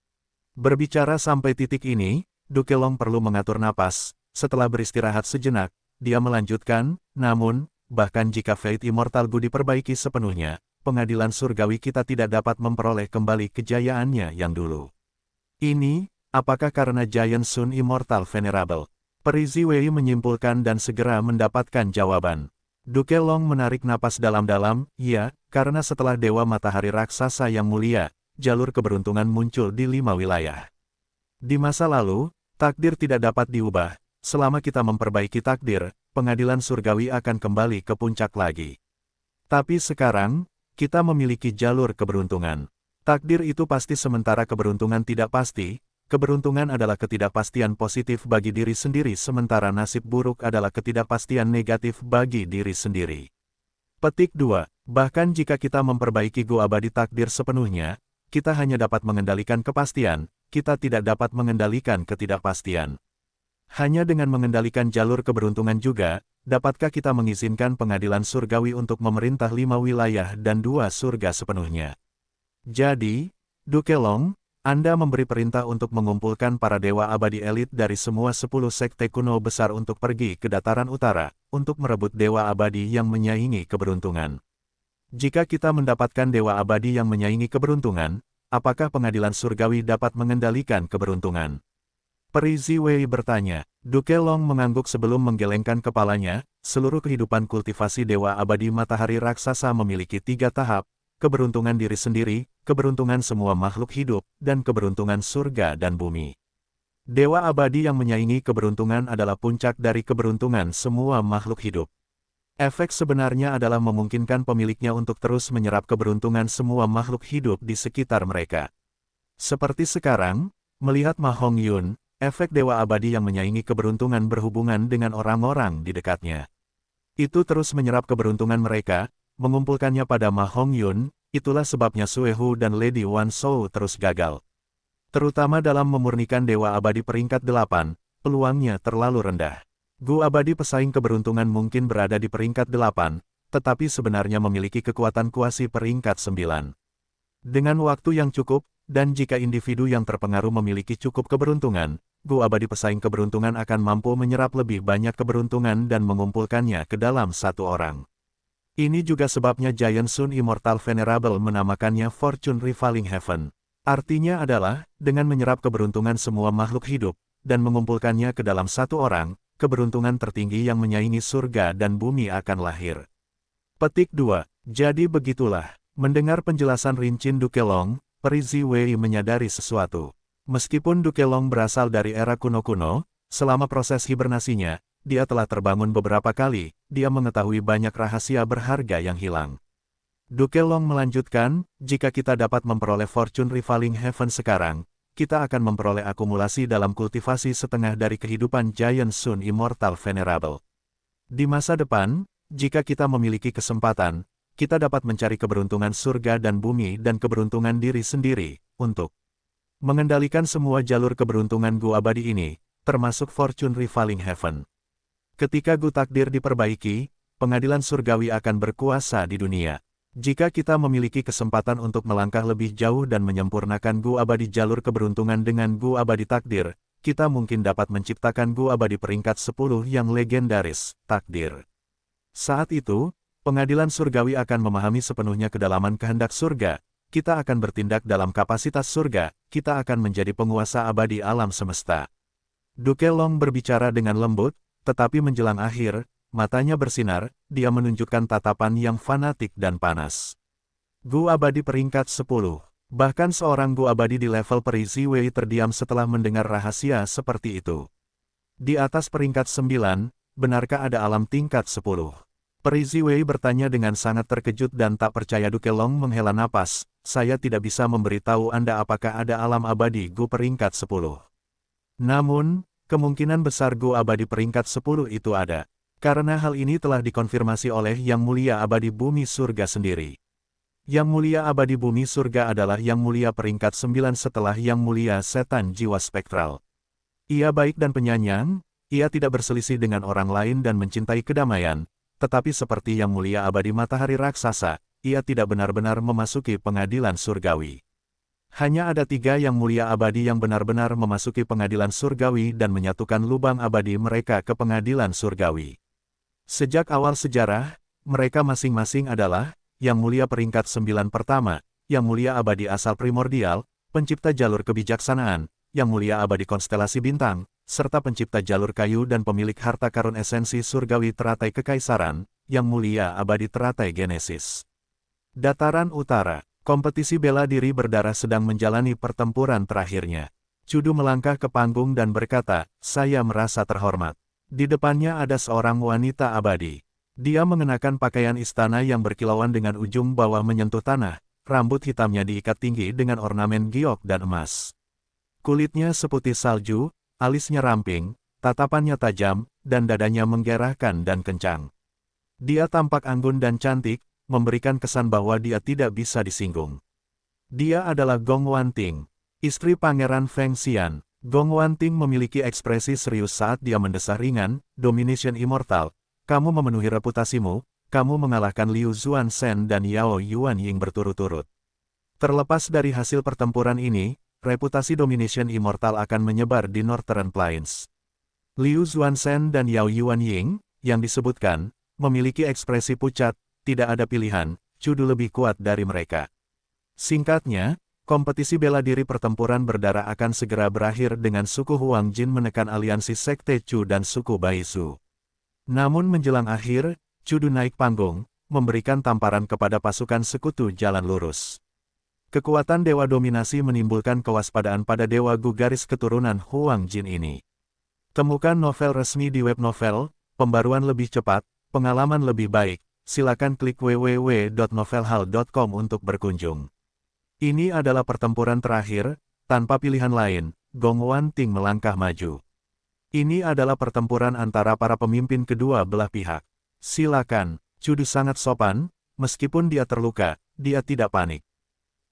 Berbicara sampai titik ini, Dukelong perlu mengatur napas, setelah beristirahat sejenak, dia melanjutkan, namun, bahkan jika Fate Immortal Gu diperbaiki sepenuhnya, pengadilan surgawi kita tidak dapat memperoleh kembali kejayaannya yang dulu. Ini, apakah karena Giant Sun Immortal Venerable? Peri Ziwei menyimpulkan dan segera mendapatkan jawaban. Dukelong menarik napas dalam-dalam, ya, karena setelah Dewa Matahari Raksasa yang mulia, jalur keberuntungan muncul di 5 wilayah. Di masa lalu, takdir tidak dapat diubah, selama kita memperbaiki takdir, pengadilan surgawi akan kembali ke puncak lagi. Tapi sekarang, kita memiliki jalur keberuntungan. Takdir itu pasti sementara keberuntungan tidak pasti, keberuntungan adalah ketidakpastian positif bagi diri sendiri sementara nasib buruk adalah ketidakpastian negatif bagi diri sendiri. Petik 2. Bahkan jika kita memperbaiki Go Abadi Takdir sepenuhnya, kita hanya dapat mengendalikan kepastian, kita tidak dapat mengendalikan ketidakpastian. Hanya dengan mengendalikan jalur keberuntungan juga, dapatkah kita mengizinkan pengadilan surgawi untuk memerintah 5 wilayah dan 2 surga sepenuhnya. Jadi, Duke Long, Anda memberi perintah untuk mengumpulkan para dewa abadi elit dari semua 10 sekte kuno besar untuk pergi ke dataran utara, untuk merebut dewa abadi yang menyaingi keberuntungan. Jika kita mendapatkan dewa abadi yang menyaingi keberuntungan, apakah pengadilan surgawi dapat mengendalikan keberuntungan? Peri Ziwei bertanya. Duke Long mengangguk sebelum menggelengkan kepalanya. Seluruh kehidupan kultivasi dewa abadi matahari raksasa memiliki 3 tahap, keberuntungan diri sendiri, keberuntungan semua makhluk hidup, dan keberuntungan surga dan bumi. Dewa abadi yang menyaingi keberuntungan adalah puncak dari keberuntungan semua makhluk hidup. Efek sebenarnya adalah memungkinkan pemiliknya untuk terus menyerap keberuntungan semua makhluk hidup di sekitar mereka. Seperti sekarang, melihat Ma Hongyun, efek dewa abadi yang menyaingi keberuntungan berhubungan dengan orang-orang di dekatnya. Itu terus menyerap keberuntungan mereka, mengumpulkannya pada Ma Hongyun, itulah sebabnya Suehu dan Lady Wan Shou terus gagal. Terutama dalam memurnikan dewa abadi peringkat 8, peluangnya terlalu rendah. Gu abadi pesaing keberuntungan mungkin berada di peringkat 8, tetapi sebenarnya memiliki kekuatan kuasi peringkat 9. Dengan waktu yang cukup, dan jika individu yang terpengaruh memiliki cukup keberuntungan, Gu abadi pesaing keberuntungan akan mampu menyerap lebih banyak keberuntungan dan mengumpulkannya ke dalam satu orang. Ini juga sebabnya Giant Sun Immortal Venerable menamakannya Fortune Rivaling Heaven. Artinya adalah, dengan menyerap keberuntungan semua makhluk hidup, dan mengumpulkannya ke dalam satu orang, keberuntungan tertinggi yang menyaingi surga dan bumi akan lahir. Petik 2. Jadi begitulah. Mendengar penjelasan Rincin Duke Long, Peri Ziwei menyadari sesuatu. Meskipun Duke Long berasal dari era kuno-kuno, selama proses hibernasinya, dia telah terbangun beberapa kali, dia mengetahui banyak rahasia berharga yang hilang. Duke Long melanjutkan, jika kita dapat memperoleh Fortune Rivaling Heaven sekarang, kita akan memperoleh akumulasi dalam kultivasi setengah dari kehidupan Giant Sun Immortal Venerable. Di masa depan, jika kita memiliki kesempatan, kita dapat mencari keberuntungan surga dan bumi dan keberuntungan diri sendiri, untuk mengendalikan semua jalur keberuntungan Gu abadi ini, termasuk Fortune Rivaling Heaven. Ketika Gu takdir diperbaiki, pengadilan surgawi akan berkuasa di dunia. Jika kita memiliki kesempatan untuk melangkah lebih jauh dan menyempurnakan Gu abadi jalur keberuntungan dengan Gu abadi takdir, kita mungkin dapat menciptakan Gu abadi peringkat 10 yang legendaris, takdir. Saat itu, pengadilan surgawi akan memahami sepenuhnya kedalaman kehendak surga, kita akan bertindak dalam kapasitas surga, kita akan menjadi penguasa abadi alam semesta. Duke Long berbicara dengan lembut, tetapi menjelang akhir, matanya bersinar, dia menunjukkan tatapan yang fanatik dan panas. Gu abadi peringkat 10. Bahkan seorang Gu abadi di level Peri Ziwei terdiam setelah mendengar rahasia seperti itu. Di atas peringkat 9, benarkah ada alam tingkat 10? Peri Ziwei bertanya dengan sangat terkejut dan tak percaya. Duke Long menghela napas, saya tidak bisa memberitahu Anda apakah ada alam abadi Gu peringkat 10. Namun, kemungkinan besar Gu abadi peringkat 10 itu ada. Karena hal ini telah dikonfirmasi oleh Yang Mulia Abadi Bumi Surga sendiri. Yang Mulia Abadi Bumi Surga adalah Yang Mulia peringkat 9 setelah Yang Mulia Setan Jiwa Spektral. Ia baik dan penyayang, ia tidak berselisih dengan orang lain dan mencintai kedamaian, tetapi seperti Yang Mulia Abadi Matahari Raksasa, ia tidak benar-benar memasuki pengadilan surgawi. Hanya ada 3 Yang Mulia Abadi yang benar-benar memasuki pengadilan surgawi dan menyatukan lubang abadi mereka ke pengadilan surgawi. Sejak awal sejarah, mereka masing-masing adalah Yang Mulia peringkat 9 pertama, Yang Mulia Abadi Asal Primordial, Pencipta Jalur Kebijaksanaan, Yang Mulia Abadi Konstelasi Bintang, serta Pencipta Jalur Kayu dan Pemilik Harta Karun Esensi Surgawi Teratai Kekaisaran, Yang Mulia Abadi Teratai Genesis. Dataran Utara, kompetisi bela diri berdarah sedang menjalani pertempuran terakhirnya. Chudu melangkah ke panggung dan berkata, saya merasa terhormat. Di depannya ada seorang wanita abadi. Dia mengenakan pakaian istana yang berkilauan dengan ujung bawah menyentuh tanah, rambut hitamnya diikat tinggi dengan ornamen giok dan emas. Kulitnya seputih salju, alisnya ramping, tatapannya tajam, dan dadanya menggerahkan dan kencang. Dia tampak anggun dan cantik, memberikan kesan bahwa dia tidak bisa disinggung. Dia adalah Gong Wanting, istri Pangeran Feng Xian. Gong Wanting memiliki ekspresi serius saat dia mendesah ringan, Domination Immortal. Kamu memenuhi reputasimu, kamu mengalahkan Liu Zuan-Shen dan Yao Yuanying berturut-turut. Terlepas dari hasil pertempuran ini, reputasi Domination Immortal akan menyebar di Northern Plains. Liu Zuan-Shen dan Yao Yuanying, yang disebutkan, memiliki ekspresi pucat, tidak ada pilihan, Cudu lebih kuat dari mereka. Singkatnya, kompetisi bela diri pertempuran berdarah akan segera berakhir dengan suku Huang Jin menekan aliansi Sekte Chu dan suku Baizu. Namun menjelang akhir, Cudu naik panggung, memberikan tamparan kepada pasukan sekutu jalan lurus. Kekuatan Dewa Dominasi menimbulkan kewaspadaan pada Dewa Gu garis keturunan Huang Jin ini. Temukan novel resmi di web novel, pembaruan lebih cepat, pengalaman lebih baik, silakan klik www.novelhal.com untuk berkunjung. Ini adalah pertempuran terakhir, tanpa pilihan lain, Gong Wanting melangkah maju. Ini adalah pertempuran antara para pemimpin kedua belah pihak. Silakan, Cudu sangat sopan, meskipun dia terluka, dia tidak panik.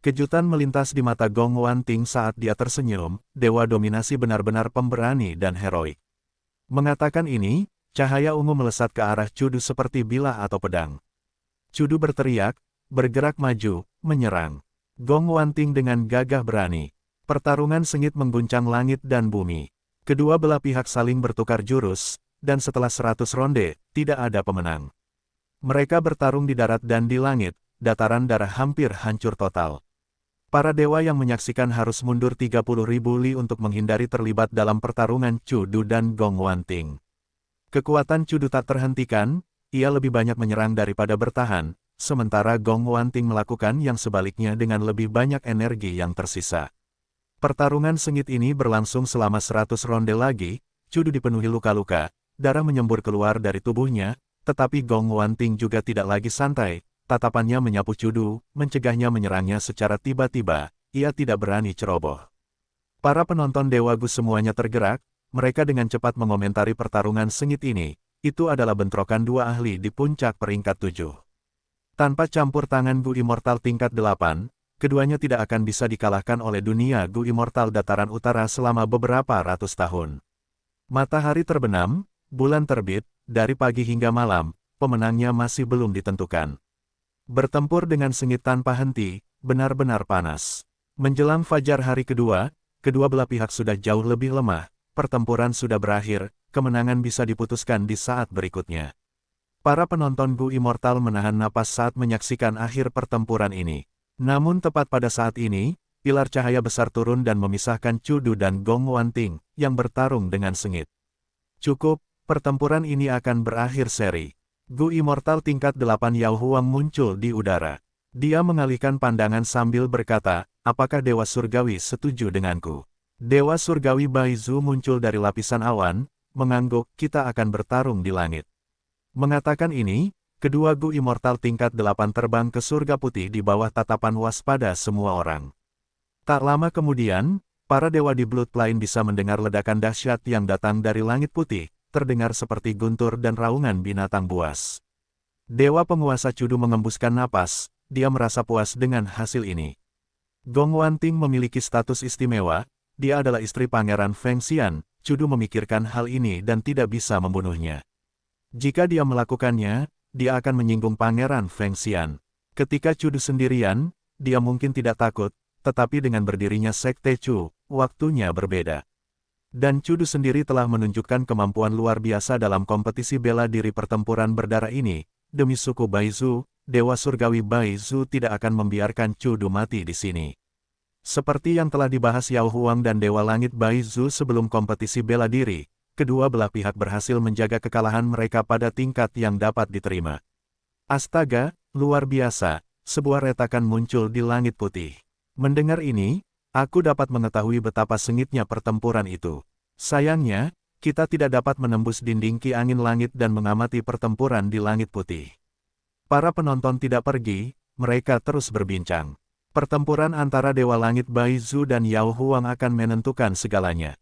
Kejutan melintas di mata Gong Wanting saat dia tersenyum, Dewa Dominasi benar-benar pemberani dan heroik. Mengatakan ini, cahaya ungu melesat ke arah Cudu seperti bilah atau pedang. Cudu berteriak, bergerak maju, menyerang. Gong Wanting dengan gagah berani. Pertarungan sengit mengguncang langit dan bumi. Kedua belah pihak saling bertukar jurus, dan setelah 100 ronde, tidak ada pemenang. Mereka bertarung di darat dan di langit, dataran darah hampir hancur total. Para dewa yang menyaksikan harus mundur 30.000 li untuk menghindari terlibat dalam pertarungan Cudu dan Gong Wanting. Kekuatan Cudu tak terhentikan, ia lebih banyak menyerang daripada bertahan, sementara Gong Wanting melakukan yang sebaliknya dengan lebih banyak energi yang tersisa. Pertarungan sengit ini berlangsung selama 100 ronde lagi, Cudu dipenuhi luka-luka, darah menyembur keluar dari tubuhnya, tetapi Gong Wanting juga tidak lagi santai, tatapannya menyapu Cudu, mencegahnya menyerangnya secara tiba-tiba, ia tidak berani ceroboh. Para penonton Dewa Gu semuanya tergerak, mereka dengan cepat mengomentari pertarungan sengit ini, itu adalah bentrokan dua ahli di puncak peringkat 7. Tanpa campur tangan Gu Immortal tingkat 8, keduanya tidak akan bisa dikalahkan oleh dunia Gu Immortal dataran utara selama beberapa ratus tahun. Matahari terbenam, bulan terbit, dari pagi hingga malam, pemenangnya masih belum ditentukan. Bertempur dengan sengit tanpa henti, benar-benar panas. Menjelang fajar hari kedua, kedua belah pihak sudah jauh lebih lemah, pertempuran sudah berakhir, kemenangan bisa diputuskan di saat berikutnya. Para penonton Gu Immortal menahan napas saat menyaksikan akhir pertempuran ini. Namun tepat pada saat ini, pilar cahaya besar turun dan memisahkan Cudu dan Gong Wanting, yang bertarung dengan sengit. Cukup, pertempuran ini akan berakhir seri. Gu Immortal tingkat 8 Yao Huang muncul di udara. Dia mengalihkan pandangan sambil berkata, apakah Dewa Surgawi setuju denganku? Dewa Surgawi Baizu muncul dari lapisan awan, mengangguk, kita akan bertarung di langit. Mengatakan ini, kedua Gu Immortal tingkat 8 terbang ke surga putih di bawah tatapan waspada semua orang. Tak lama kemudian, para dewa di Bloodline bisa mendengar ledakan dahsyat yang datang dari langit putih, terdengar seperti guntur dan raungan binatang buas. Dewa penguasa Cudu mengembuskan napas, dia merasa puas dengan hasil ini. Gong Wanting memiliki status istimewa, dia adalah istri Pangeran Feng Xian, Cudu memikirkan hal ini dan tidak bisa membunuhnya. Jika dia melakukannya, dia akan menyinggung Pangeran Feng Xian. Ketika Cudu sendirian, dia mungkin tidak takut, tetapi dengan berdirinya Sekte Chu, waktunya berbeda. Dan Cudu sendiri telah menunjukkan kemampuan luar biasa dalam kompetisi bela diri pertempuran berdarah ini. Demi suku Baizu, Dewa Surgawi Baizu tidak akan membiarkan Cudu mati di sini. Seperti yang telah dibahas Yao Huang dan Dewa Langit Baizu sebelum kompetisi bela diri, kedua belah pihak berhasil menjaga kekalahan mereka pada tingkat yang dapat diterima. Astaga, luar biasa, sebuah retakan muncul di langit putih. Mendengar ini, aku dapat mengetahui betapa sengitnya pertempuran itu. Sayangnya, kita tidak dapat menembus dinding ki angin langit dan mengamati pertempuran di langit putih. Para penonton tidak pergi, mereka terus berbincang. Pertempuran antara Dewa Langit Baizu dan Yao Huang akan menentukan segalanya.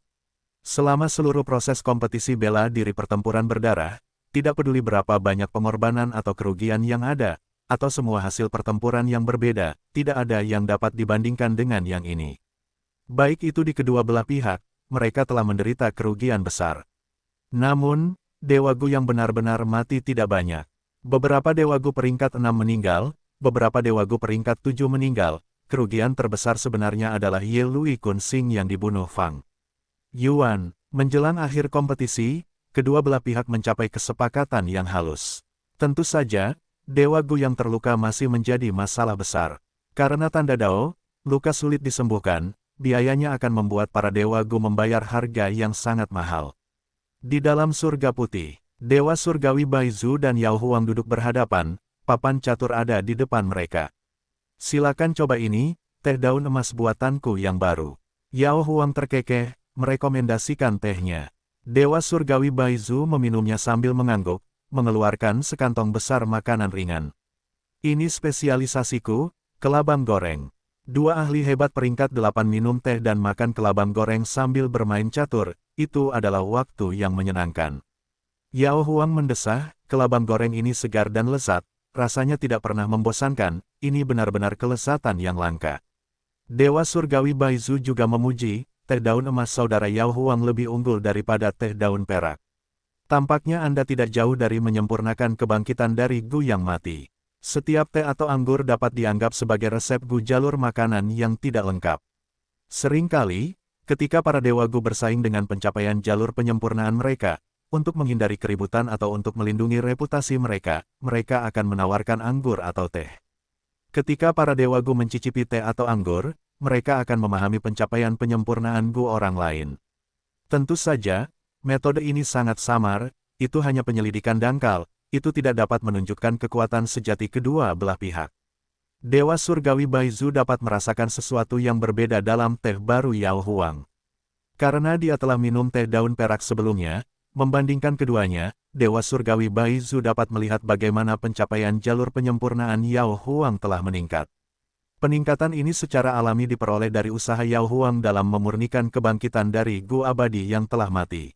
Selama seluruh proses kompetisi bela diri pertempuran berdarah, tidak peduli berapa banyak pengorbanan atau kerugian yang ada, atau semua hasil pertempuran yang berbeda, tidak ada yang dapat dibandingkan dengan yang ini. Baik itu di kedua belah pihak, mereka telah menderita kerugian besar. Namun, Dewa Gu yang benar-benar mati tidak banyak. Beberapa Dewa Gu peringkat 6 meninggal, beberapa Dewa Gu peringkat 7 meninggal. Kerugian terbesar sebenarnya adalah Ye Lui Kun Xing yang dibunuh Fang Yuan. Menjelang akhir kompetisi, kedua belah pihak mencapai kesepakatan yang halus. Tentu saja, Dewa Gu yang terluka masih menjadi masalah besar. Karena tanda Dao, luka sulit disembuhkan, biayanya akan membuat para Dewa Gu membayar harga yang sangat mahal. Di dalam surga putih, Dewa Surgawi Baizu dan Yao Huang duduk berhadapan, papan catur ada di depan mereka. Silakan coba ini, teh daun emas buatanku yang baru. Yao Huang terkekeh, merekomendasikan tehnya. Dewa Surgawi Baizu meminumnya sambil mengangguk, mengeluarkan sekantong besar makanan ringan. Ini spesialisasiku, kelabang goreng. Dua ahli hebat peringkat 8 minum teh dan makan kelabang goreng sambil bermain catur, itu adalah waktu yang menyenangkan. Yao Huang mendesah, kelabang goreng ini segar dan lezat, rasanya tidak pernah membosankan, ini benar-benar kelezatan yang langka. Dewa Surgawi Baizu juga memuji, teh daun emas saudara Yao Huang lebih unggul daripada teh daun perak. Tampaknya Anda tidak jauh dari menyempurnakan kebangkitan dari Gu yang mati. Setiap teh atau anggur dapat dianggap sebagai resep Gu jalur makanan yang tidak lengkap. Seringkali, ketika para Dewa Gu bersaing dengan pencapaian jalur penyempurnaan mereka, untuk menghindari keributan atau untuk melindungi reputasi mereka, mereka akan menawarkan anggur atau teh. Ketika para Dewa Gu mencicipi teh atau anggur, mereka akan memahami pencapaian penyempurnaan Gu orang lain. Tentu saja, metode ini sangat samar, itu hanya penyelidikan dangkal, itu tidak dapat menunjukkan kekuatan sejati kedua belah pihak. Dewa Surgawi Baizu dapat merasakan sesuatu yang berbeda dalam teh baru Yao Huang. Karena dia telah minum teh daun perak sebelumnya, membandingkan keduanya, Dewa Surgawi Baizu dapat melihat bagaimana pencapaian jalur penyempurnaan Yao Huang telah meningkat. Peningkatan ini secara alami diperoleh dari usaha Yao Huang dalam memurnikan kebangkitan dari Gu abadi yang telah mati.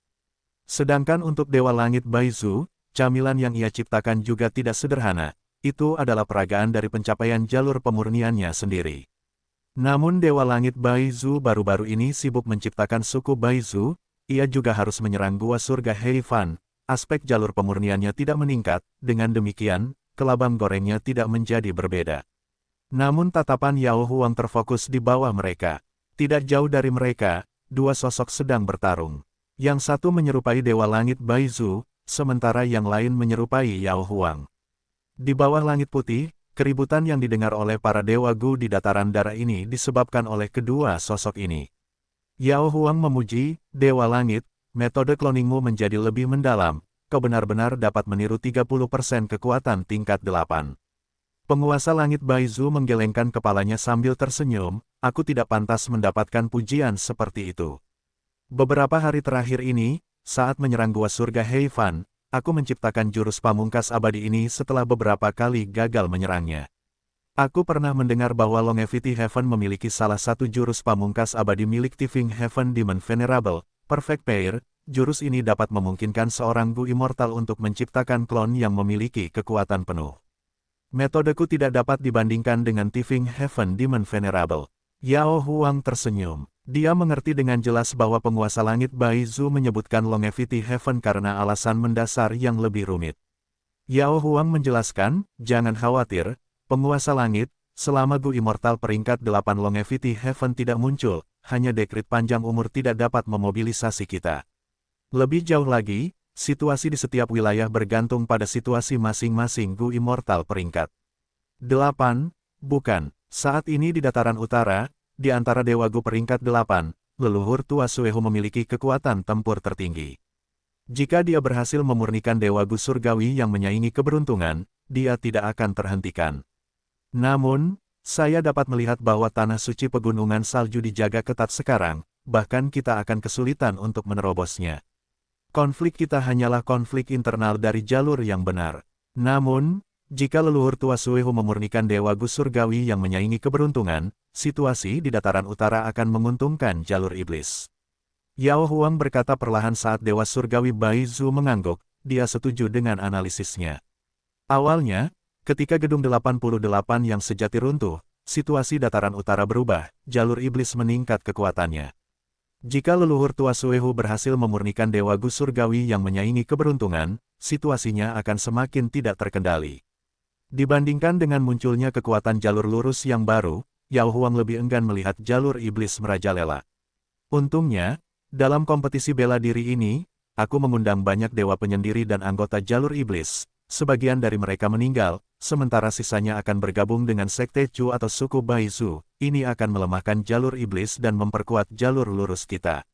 Sedangkan untuk Dewa Langit Baizu, camilan yang ia ciptakan juga tidak sederhana, itu adalah peragaan dari pencapaian jalur pemurniannya sendiri. Namun Dewa Langit Baizu baru-baru ini sibuk menciptakan suku Baizu, ia juga harus menyerang gua surga Heifan, aspek jalur pemurniannya tidak meningkat, dengan demikian, kelabang gorengnya tidak menjadi berbeda. Namun tatapan Yao Huang terfokus di bawah mereka. Tidak jauh dari mereka, dua sosok sedang bertarung. Yang satu menyerupai Dewa Langit Baizu, sementara yang lain menyerupai Yao Huang. Di bawah langit putih, keributan yang didengar oleh para Dewa Gu di dataran darah ini disebabkan oleh kedua sosok ini. Yao Huang memuji, Dewa Langit, metode kloningmu menjadi lebih mendalam, kau benar-benar dapat meniru 30% kekuatan tingkat 8. Penguasa Langit Baizu menggelengkan kepalanya sambil tersenyum, aku tidak pantas mendapatkan pujian seperti itu. Beberapa hari terakhir ini, saat menyerang gua surga Heifan, aku menciptakan jurus pamungkas abadi ini setelah beberapa kali gagal menyerangnya. Aku pernah mendengar bahwa Longevity Heaven memiliki salah satu jurus pamungkas abadi milik Tifing Heaven Demon Venerable, Perfect Pair. Jurus ini dapat memungkinkan seorang Gu immortal untuk menciptakan klon yang memiliki kekuatan penuh. Metodeku tidak dapat dibandingkan dengan Tifing Heaven Demon Venerable. Yao Huang tersenyum. Dia mengerti dengan jelas bahwa penguasa langit Baizu menyebutkan Longevity Heaven karena alasan mendasar yang lebih rumit. Yao Huang menjelaskan, jangan khawatir, penguasa langit, selama Gu Immortal peringkat 8 Longevity Heaven tidak muncul, hanya dekrit panjang umur tidak dapat memobilisasi kita. Lebih jauh lagi, situasi di setiap wilayah bergantung pada situasi masing-masing Gu Immortal peringkat 8, bukan, saat ini di dataran utara, di antara Dewa Gu peringkat 8, leluhur tua Suehu memiliki kekuatan tempur tertinggi. Jika dia berhasil memurnikan Dewa Gu surgawi yang menyaingi keberuntungan, dia tidak akan terhentikan. Namun, saya dapat melihat bahwa tanah suci pegunungan salju dijaga ketat sekarang, bahkan kita akan kesulitan untuk menerobosnya. Konflik kita hanyalah konflik internal dari jalur yang benar. Namun, Jika leluhur tua Suehu memurnikan Dewa Gu Surgawi yang menyaingi keberuntungan, situasi di dataran utara akan menguntungkan jalur iblis. Yao Huang berkata perlahan saat Dewa Surgawi Bai Zhu mengangguk, dia setuju dengan analisisnya. Awalnya, ketika gedung 88 yang sejati runtuh, situasi dataran utara berubah, jalur iblis meningkat kekuatannya. Jika leluhur tua Suehu berhasil memurnikan Dewa Gu Surgawi yang menyaingi keberuntungan, situasinya akan semakin tidak terkendali. Dibandingkan dengan munculnya kekuatan jalur lurus yang baru, Yao Huang lebih enggan melihat jalur iblis merajalela. Untungnya, dalam kompetisi bela diri ini, aku mengundang banyak dewa penyendiri dan anggota jalur iblis. Sebagian dari mereka meninggal, sementara sisanya akan bergabung dengan Sekte Chu atau suku Baizu. Ini akan melemahkan jalur iblis dan memperkuat jalur lurus kita.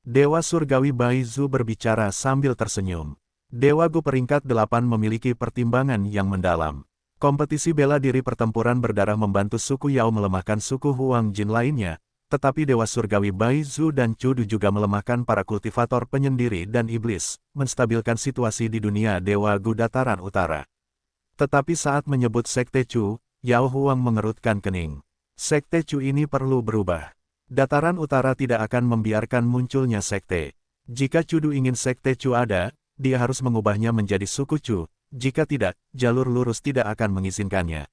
Dewa Surgawi Baizu berbicara sambil tersenyum. Dewa Gu peringkat 8 memiliki pertimbangan yang mendalam. Kompetisi bela diri pertempuran berdarah membantu suku Yao melemahkan suku Huang Jin lainnya, tetapi Dewa Surgawi Bai Zhu dan Chudu juga melemahkan para kultivator penyendiri dan iblis, menstabilkan situasi di dunia Dewa Gu Dataran Utara. Tetapi saat menyebut Sekte Chu, Yao Huang mengerutkan kening. Sekte Chu ini perlu berubah. Dataran Utara tidak akan membiarkan munculnya sekte. Jika Chudu ingin Sekte Chu ada, dia harus mengubahnya menjadi suku Chu. Jika tidak, jalur lurus tidak akan mengizinkannya.